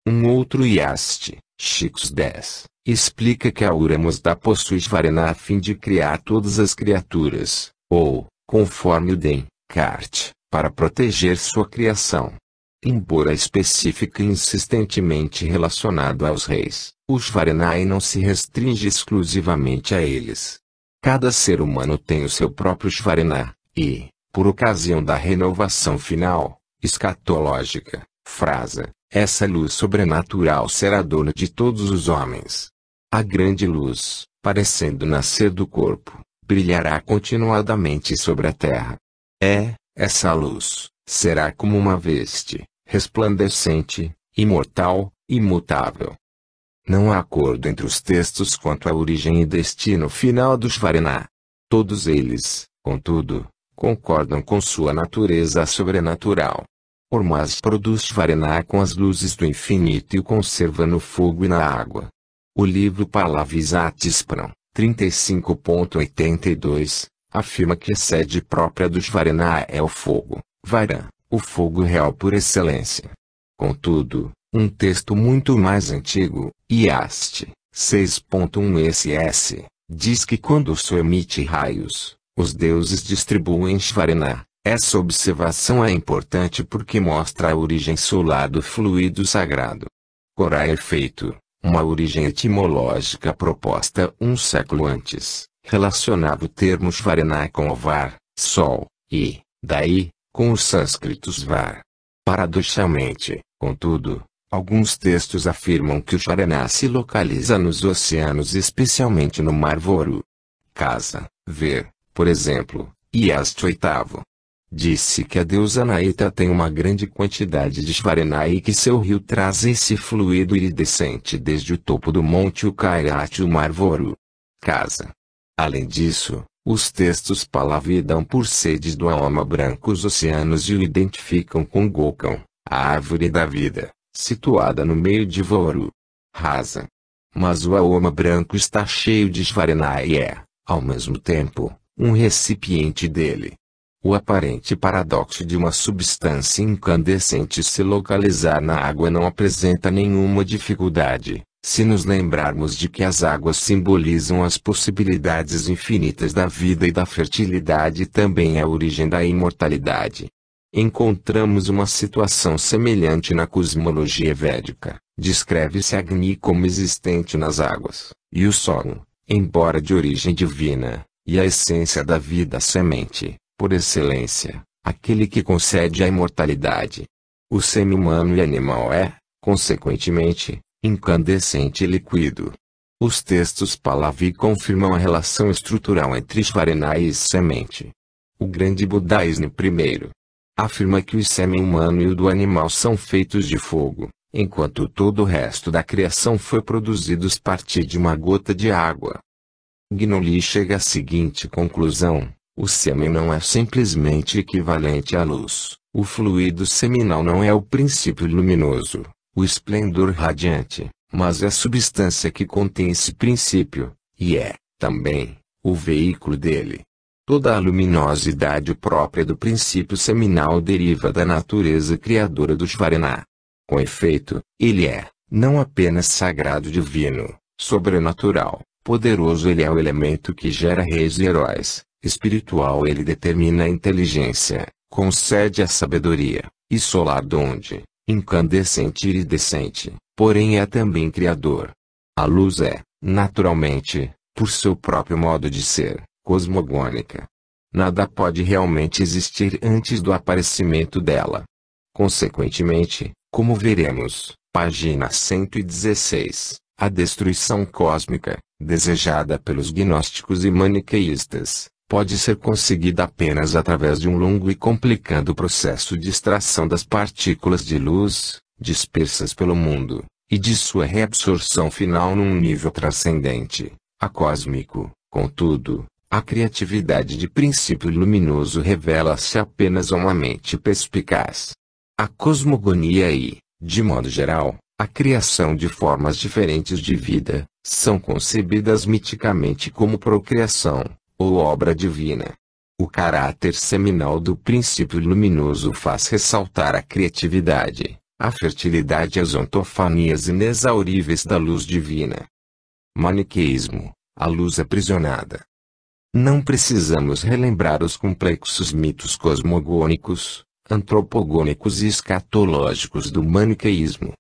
Um outro Yaste, Chicos 10, explica que a Uramazda possui Shvarena a fim de criar todas as criaturas, ou, conforme o Denkart, para proteger sua criação. Embora específica e insistentemente relacionado aos reis, o Shvarena não se restringe exclusivamente a eles. Cada ser humano tem o seu próprio Shvarena, e, por ocasião da renovação final, escatológica, frasa, essa luz sobrenatural será dona de todos os homens. A grande luz, parecendo nascer do corpo, brilhará continuadamente sobre a terra. Essa luz, será como uma veste, resplandecente, imortal, imutável. Não há acordo entre os textos quanto à origem e destino final do Shvarena. Todos eles, contudo, concordam com sua natureza sobrenatural. Ormazd produz Shvarena com as luzes do infinito e o conserva no fogo e na água. O livro Pahlavi Satispram, 35.82, afirma que a sede própria do Shvarena é o fogo, Vairan, o fogo real por excelência. Contudo, um texto muito mais antigo, Yaste, 6.1 SS, diz que quando o Sol emite raios, os deuses distribuem Shvarena. Essa observação é importante porque mostra a origem solar do fluido sagrado. Cora efeito, uma origem etimológica proposta um século antes, relacionava o termo Shvarena com Var, Sol, e, daí, com os sânscritos Var. Paradoxalmente, contudo, alguns textos afirmam que o Shvarena se localiza nos oceanos, especialmente no Mar Voru. Casa, ver, por exemplo, Yaste VIII. Disse que a deusa Naita tem uma grande quantidade de Shvarena e que seu rio traz esse fluido iridescente desde o topo do monte Ukairat e o Mar Voru. Casa. Além disso, os textos Pahlavi dão por sedes do Aoma branco os oceanos e o identificam com Gokam, a árvore da vida, situada no meio de Voru. Rasa. Mas o Aoma branco está cheio de Shvarena e é, ao mesmo tempo, um recipiente dele. O aparente paradoxo de uma substância incandescente se localizar na água não apresenta nenhuma dificuldade, se nos lembrarmos de que as águas simbolizam as possibilidades infinitas da vida e da fertilidade e também a origem da imortalidade. Encontramos uma situação semelhante na cosmologia védica. Descreve-se Agni como existente nas águas, e o Sol, embora de origem divina, e a essência da vida semente, por excelência, aquele que concede a imortalidade. O semi-humano e animal é, consequentemente, incandescente e líquido. Os textos Pahlavi confirmam a relação estrutural entre Shvarena e semente. O grande Budaísmo primeiro afirma que o sêmen humano e o do animal são feitos de fogo, enquanto todo o resto da criação foi produzido a partir de uma gota de água. Gnoli chega à seguinte conclusão: o sêmen não é simplesmente equivalente à luz, o fluido seminal não é o princípio luminoso, o esplendor radiante, mas é a substância que contém esse princípio, e é, também, o veículo dele. Toda a luminosidade própria do princípio seminal deriva da natureza criadora do Shvarena. Com efeito, ele é, não apenas sagrado divino, sobrenatural, poderoso, ele é o elemento que gera reis e heróis, espiritual ele determina a inteligência, concede a sabedoria, e solar donde, incandescente e iridescente, porém é também criador. A luz é, naturalmente, por seu próprio modo de ser, cosmogônica. Nada pode realmente existir antes do aparecimento dela. Consequentemente, como veremos, página 116, a destruição cósmica, desejada pelos gnósticos e maniqueístas, pode ser conseguida apenas através de um longo e complicado processo de extração das partículas de luz, dispersas pelo mundo, e de sua reabsorção final num nível transcendente, acósmico. Contudo, a criatividade de princípio luminoso revela-se apenas a uma mente perspicaz. A cosmogonia e, de modo geral, a criação de formas diferentes de vida, são concebidas miticamente como procriação, ou obra divina. O caráter seminal do princípio luminoso faz ressaltar a criatividade, a fertilidade e as ontofanias inexauríveis da luz divina. Maniqueísmo, a luz aprisionada. Não precisamos relembrar os complexos mitos cosmogônicos, antropogônicos e escatológicos do maniqueísmo.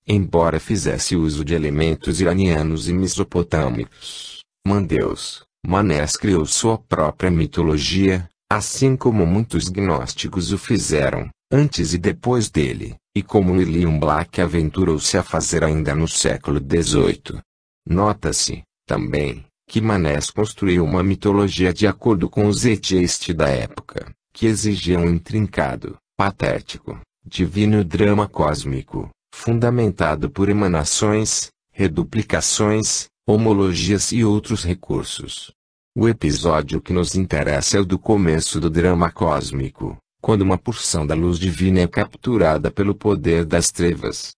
Embora fizesse uso de elementos iranianos e mesopotâmicos, Mandeus, Manés criou sua própria mitologia, assim como muitos gnósticos o fizeram, antes e depois dele, e como William Black aventurou-se a fazer ainda no século XVIII. Nota-se, também, que Manés construiu uma mitologia de acordo com os Zeitgeist da época, que exigia um intrincado, patético, divino drama cósmico, fundamentado por emanações, reduplicações, homologias e outros recursos. O episódio que nos interessa é o do começo do drama cósmico, quando uma porção da luz divina é capturada pelo poder das trevas.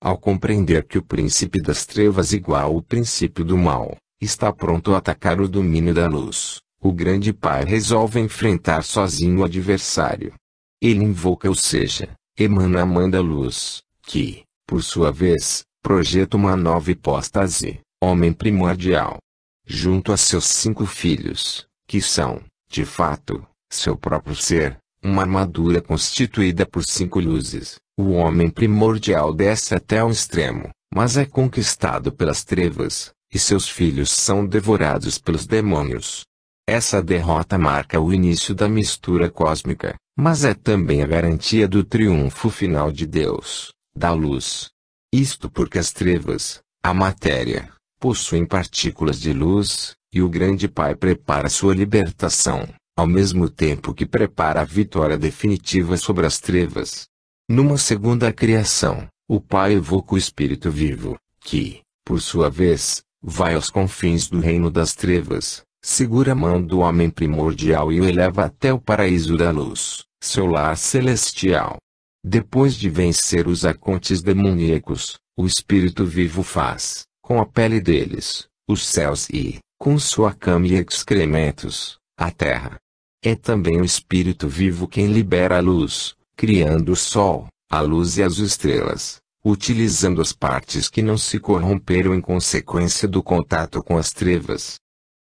Ao compreender que o príncipe das trevas igual ao princípio do mal, está pronto a atacar o domínio da luz, o grande pai resolve enfrentar sozinho o adversário. Ele invoca, ou seja, emana a mãe da luz, que, por sua vez, projeta uma nova hipóstase, homem primordial. Junto a seus 5 filhos, que são, de fato, seu próprio ser, uma armadura constituída por 5 luzes, o homem primordial desce até ao extremo, mas é conquistado pelas trevas, e seus filhos são devorados pelos demônios. Essa derrota marca o início da mistura cósmica, mas é também a garantia do triunfo final de Deus, da luz. Isto porque as trevas, a matéria, possuem partículas de luz, e o grande Pai prepara sua libertação, ao mesmo tempo que prepara a vitória definitiva sobre as trevas. Numa segunda criação, o Pai evoca o Espírito vivo, que, por sua vez, vai aos confins do reino das trevas, segura a mão do homem primordial e o eleva até o paraíso da luz, seu lar celestial. Depois de vencer os arcontes demoníacos, o Espírito vivo faz, com a pele deles, os céus e, com sua cama e excrementos, a terra. É também o Espírito vivo quem libera a luz, criando o sol, a luz e as estrelas, utilizando as partes que não se corromperam em consequência do contato com as trevas.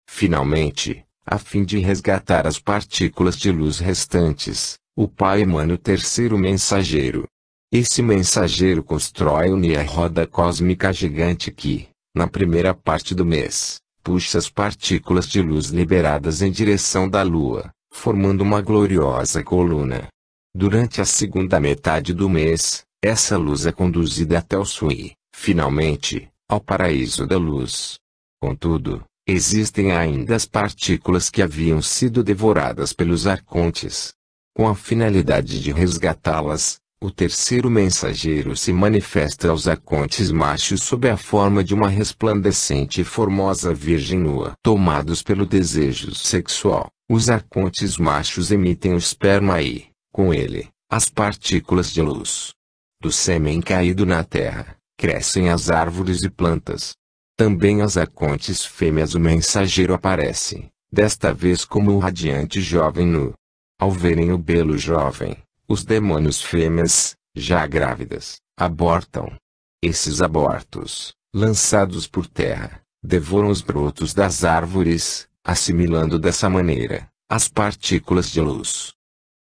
Finalmente, a fim de resgatar as partículas de luz restantes, o Pai emana o terceiro mensageiro. Esse mensageiro constrói-une a roda cósmica gigante que, na primeira parte do mês, puxa as partículas de luz liberadas em direção da Lua, formando uma gloriosa coluna. Durante a segunda metade do mês, essa luz é conduzida até o Sui, finalmente, ao paraíso da luz. Contudo, existem ainda as partículas que haviam sido devoradas pelos arcontes. Com a finalidade de resgatá-las, o terceiro mensageiro se manifesta aos arcontes machos sob a forma de uma resplandecente e formosa virgem nua. Tomados pelo desejo sexual, os arcontes machos emitem o esperma e, com ele, as partículas de luz. Do sêmen caído na terra, crescem as árvores e plantas. Também as arcontes fêmeas o mensageiro aparece, desta vez como um radiante jovem nu. Ao verem o belo jovem, os demônios fêmeas, já grávidas, abortam. Esses abortos, lançados por terra, devoram os brotos das árvores, assimilando dessa maneira as partículas de luz.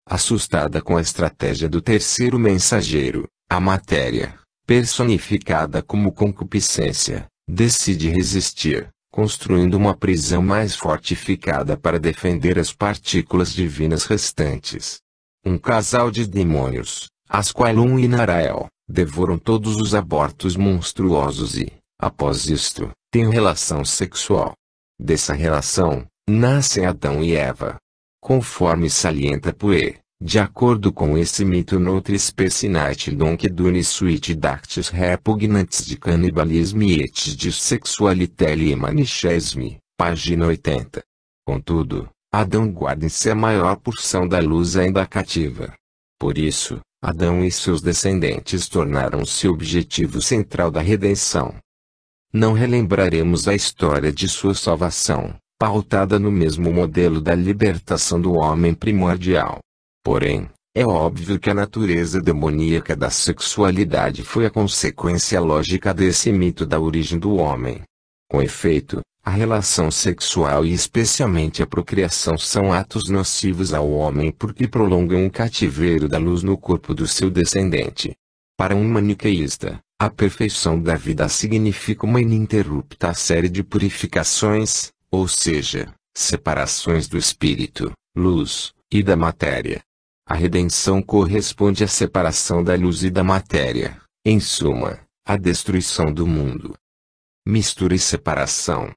Assustada com a estratégia do terceiro mensageiro, a matéria, personificada como concupiscência, decide resistir, construindo uma prisão mais fortificada para defender as partículas divinas restantes. Um casal de demônios, Asqualum e Narael, devoram todos os abortos monstruosos e, após isto, têm relação sexual. Dessa relação, nascem Adão e Eva. Conforme salienta Poe, de acordo com esse mito Notre espécie nat donc dune suite d'actes repugnantes de canibalisme e et de sexualité e manichesme, página 80. Contudo, Adão guarda em si a maior porção da luz ainda cativa. Por isso, Adão e seus descendentes tornaram-se o objetivo central da redenção. Não relembraremos a história de sua salvação, pautada no mesmo modelo da libertação do homem primordial. Porém, é óbvio que a natureza demoníaca da sexualidade foi a consequência lógica desse mito da origem do homem. Com efeito, a relação sexual e especialmente a procriação são atos nocivos ao homem porque prolongam o cativeiro da luz no corpo do seu descendente. Para um maniqueísta, a perfeição da vida significa uma ininterrupta série de purificações, ou seja, separações do espírito, luz, e da matéria. A redenção corresponde à separação da luz e da matéria, em suma, à destruição do mundo. Mistura e separação.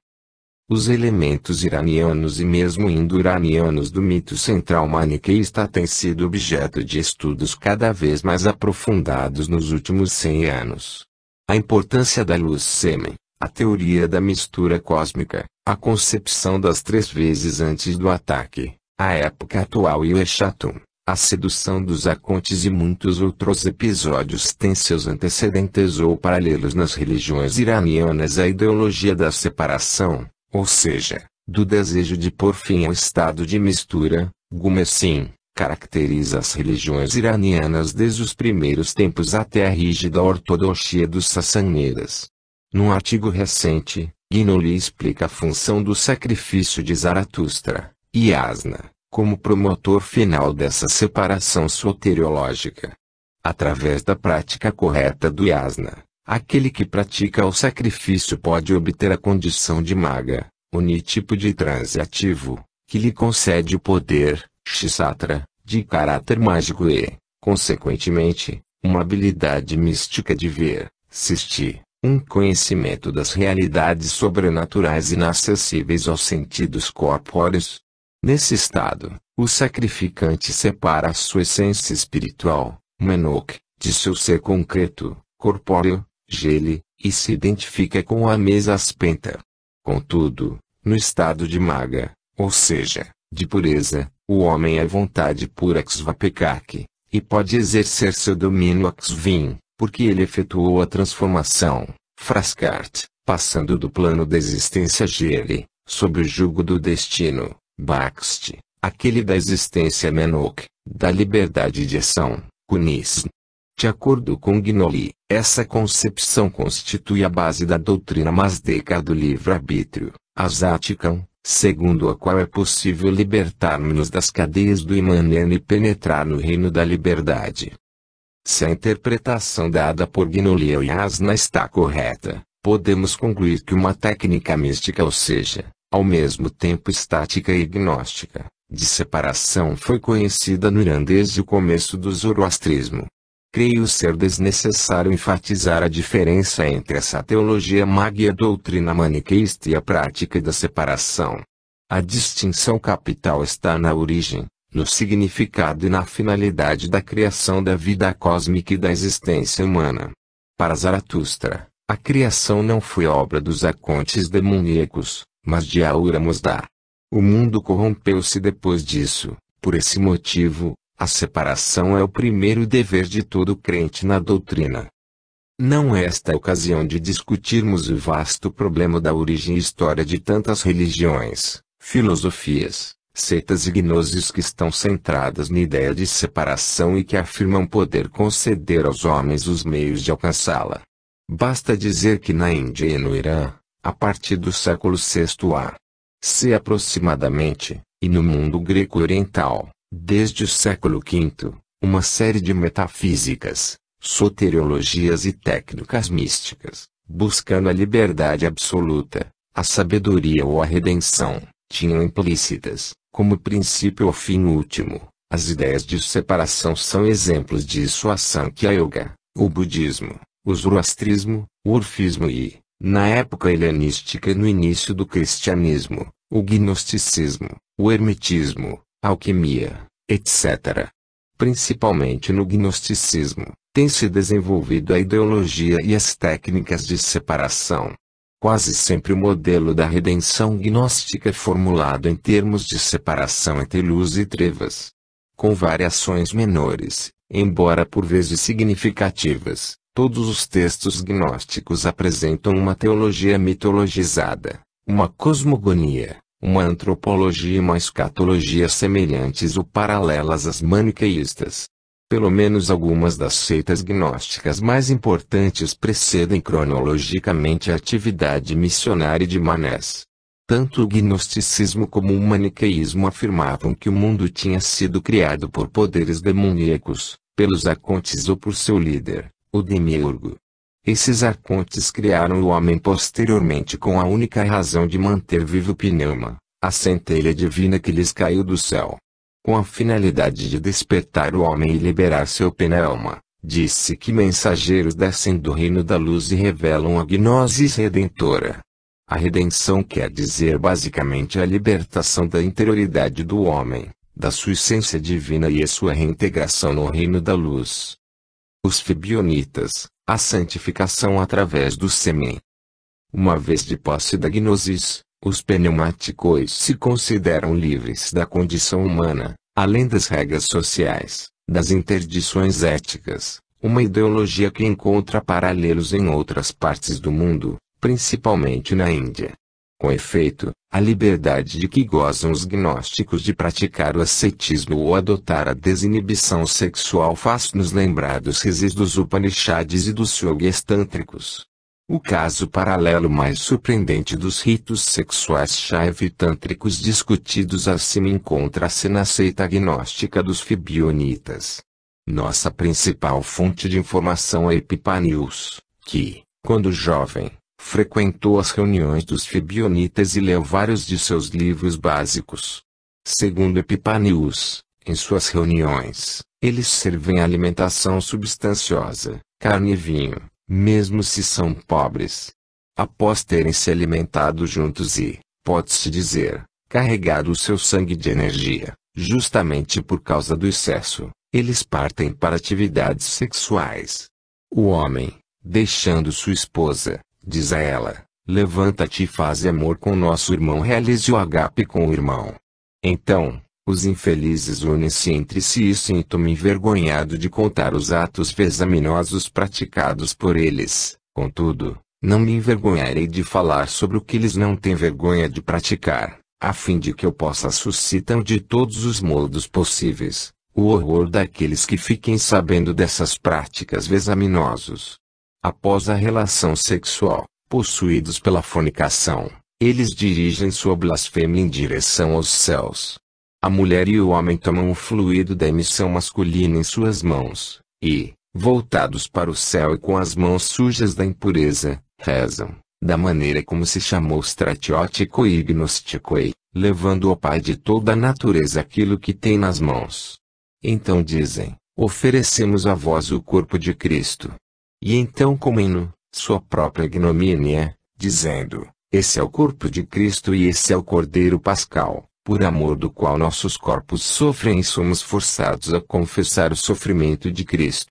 Os elementos iranianos e mesmo indo-iranianos do mito central maniqueísta têm sido objeto de estudos cada vez mais aprofundados nos últimos 100 anos. A importância da luz sêmen, a teoria da mistura cósmica, a concepção das 3 vezes antes do ataque, a época atual e o Eschatum, a sedução dos arcontes e muitos outros episódios têm seus antecedentes ou paralelos nas religiões iranianas à ideologia da separação, ou seja, do desejo de pôr fim ao estado de mistura. Gumesin caracteriza as religiões iranianas desde os primeiros tempos até a rígida ortodoxia dos sassânidas. Num artigo recente, Guinoli explica a função do sacrifício de Zaratustra, Yasna, como promotor final dessa separação soteriológica. Através da prática correta do Yasna, aquele que pratica o sacrifício pode obter a condição de maga, unitipo de transe ativo, que lhe concede o poder, Kshatra, de caráter mágico e, consequentemente, uma habilidade mística de ver, Sisti, um conhecimento das realidades sobrenaturais inacessíveis aos sentidos corpóreos. Nesse estado, o sacrificante separa a sua essência espiritual, Menok, de seu ser concreto, corpóreo, Gele, e se identifica com a mesa aspenta. Contudo, no estado de maga, ou seja, de pureza, o homem é vontade pura Xvapekak, e pode exercer seu domínio Xvin, porque ele efetuou a transformação, Fraskart, passando do plano da existência Gele, sob o jugo do destino, Bakst, aquele da existência Menok, da liberdade de ação, Kunis. De acordo com Guinoli, essa concepção constitui a base da doutrina masdeca do livre-arbítrio, Azatikam, segundo a qual é possível libertar-nos das cadeias do Imanyan e penetrar no reino da liberdade. Se a interpretação dada por Guinoli e Yasna está correta, podemos concluir que uma técnica mística, ou seja, ao mesmo tempo estática e gnóstica, de separação foi conhecida no Irã desde o começo do zoroastrismo. Creio ser desnecessário enfatizar a diferença entre essa teologia maga e a doutrina maniqueísta e a prática da separação. A distinção capital está na origem, no significado e na finalidade da criação da vida cósmica e da existência humana. Para Zaratustra, a criação não foi obra dos arcontes demoníacos, mas de Ahura Mazda. O mundo corrompeu-se depois disso. Por esse motivo, a separação é o primeiro dever de todo crente na doutrina. Não é esta a ocasião de discutirmos o vasto problema da origem e história de tantas religiões, filosofias, seitas e gnoses que estão centradas na ideia de separação e que afirmam poder conceder aos homens os meios de alcançá-la. Basta dizer que na Índia e no Irã, a partir do século VI a.C. aproximadamente, e no mundo greco-oriental, desde o século V, uma série de metafísicas, soteriologias e técnicas místicas, buscando a liberdade absoluta, a sabedoria ou a redenção, tinham implícitas, como princípio ou fim último, as ideias de separação. São exemplos disso a Sankhya Yoga, o budismo, o zoroastrismo, o orfismo e, na época helenística e no início do cristianismo, o gnosticismo, o hermetismo, a alquimia, etc. Principalmente no gnosticismo, tem se desenvolvido a ideologia e as técnicas de separação. Quase sempre o modelo da redenção gnóstica é formulado em termos de separação entre luz e trevas. Com variações menores, embora por vezes significativas, todos os textos gnósticos apresentam uma teologia mitologizada, uma cosmogonia, uma antropologia e uma escatologia semelhantes ou paralelas às maniqueístas. Pelo menos algumas das seitas gnósticas mais importantes precedem cronologicamente a atividade missionária de Manés. Tanto o gnosticismo como o maniqueísmo afirmavam que o mundo tinha sido criado por poderes demoníacos, pelos arcontes ou por seu líder, o demiurgo. Esses arcontes criaram o homem posteriormente com a única razão de manter vivo o pneuma, a centelha divina que lhes caiu do céu. Com a finalidade de despertar o homem e liberar seu pneuma, disse que mensageiros descem do reino da luz e revelam a gnosis redentora. A redenção quer dizer basicamente a libertação da interioridade do homem, da sua essência divina e a sua reintegração no reino da luz. Os Fibionitas, a santificação através do sêmen. Uma vez de posse da gnosis, os pneumáticos se consideram livres da condição humana, além das regras sociais, das interdições éticas, uma ideologia que encontra paralelos em outras partes do mundo, principalmente na Índia. Com efeito, a liberdade de que gozam os gnósticos de praticar o ascetismo ou adotar a desinibição sexual faz-nos lembrar dos risis dos Upanishads e dos yogis tântricos. O caso paralelo mais surpreendente dos ritos sexuais Shaiva e tântricos discutidos acima encontra-se na seita gnóstica dos Fibionitas. Nossa principal fonte de informação é Epipanius, que, quando jovem, frequentou as reuniões dos Fibionitas e leu vários de seus livros básicos. Segundo Epipanius, em suas reuniões, eles servem alimentação substanciosa, carne e vinho, mesmo se são pobres. Após terem se alimentado juntos e, pode-se dizer, carregado o seu sangue de energia, justamente por causa do excesso, eles partem para atividades sexuais. O homem, deixando sua esposa, diz a ela, levanta-te e faze amor com nosso irmão, realize o agape com o irmão. Então, os infelizes unem-se entre si e sinto-me envergonhado de contar os atos pecaminosos praticados por eles. Contudo, não me envergonharei de falar sobre o que eles não têm vergonha de praticar, a fim de que eu possa suscitar de todos os modos possíveis, o horror daqueles que fiquem sabendo dessas práticas pecaminosas. Após a relação sexual, possuídos pela fornicação, eles dirigem sua blasfêmia em direção aos céus. A mulher e o homem tomam o fluido da emissão masculina em suas mãos, e, voltados para o céu e com as mãos sujas da impureza, rezam, da maneira como se chamou Stratiotico e Gnosticoe, levando ao Pai de toda a natureza aquilo que tem nas mãos. Então dizem, oferecemos a vós o corpo de Cristo. E então comem-no, sua própria ignomínia, dizendo, esse é o corpo de Cristo e esse é o Cordeiro Pascal, por amor do qual nossos corpos sofrem e somos forçados a confessar o sofrimento de Cristo.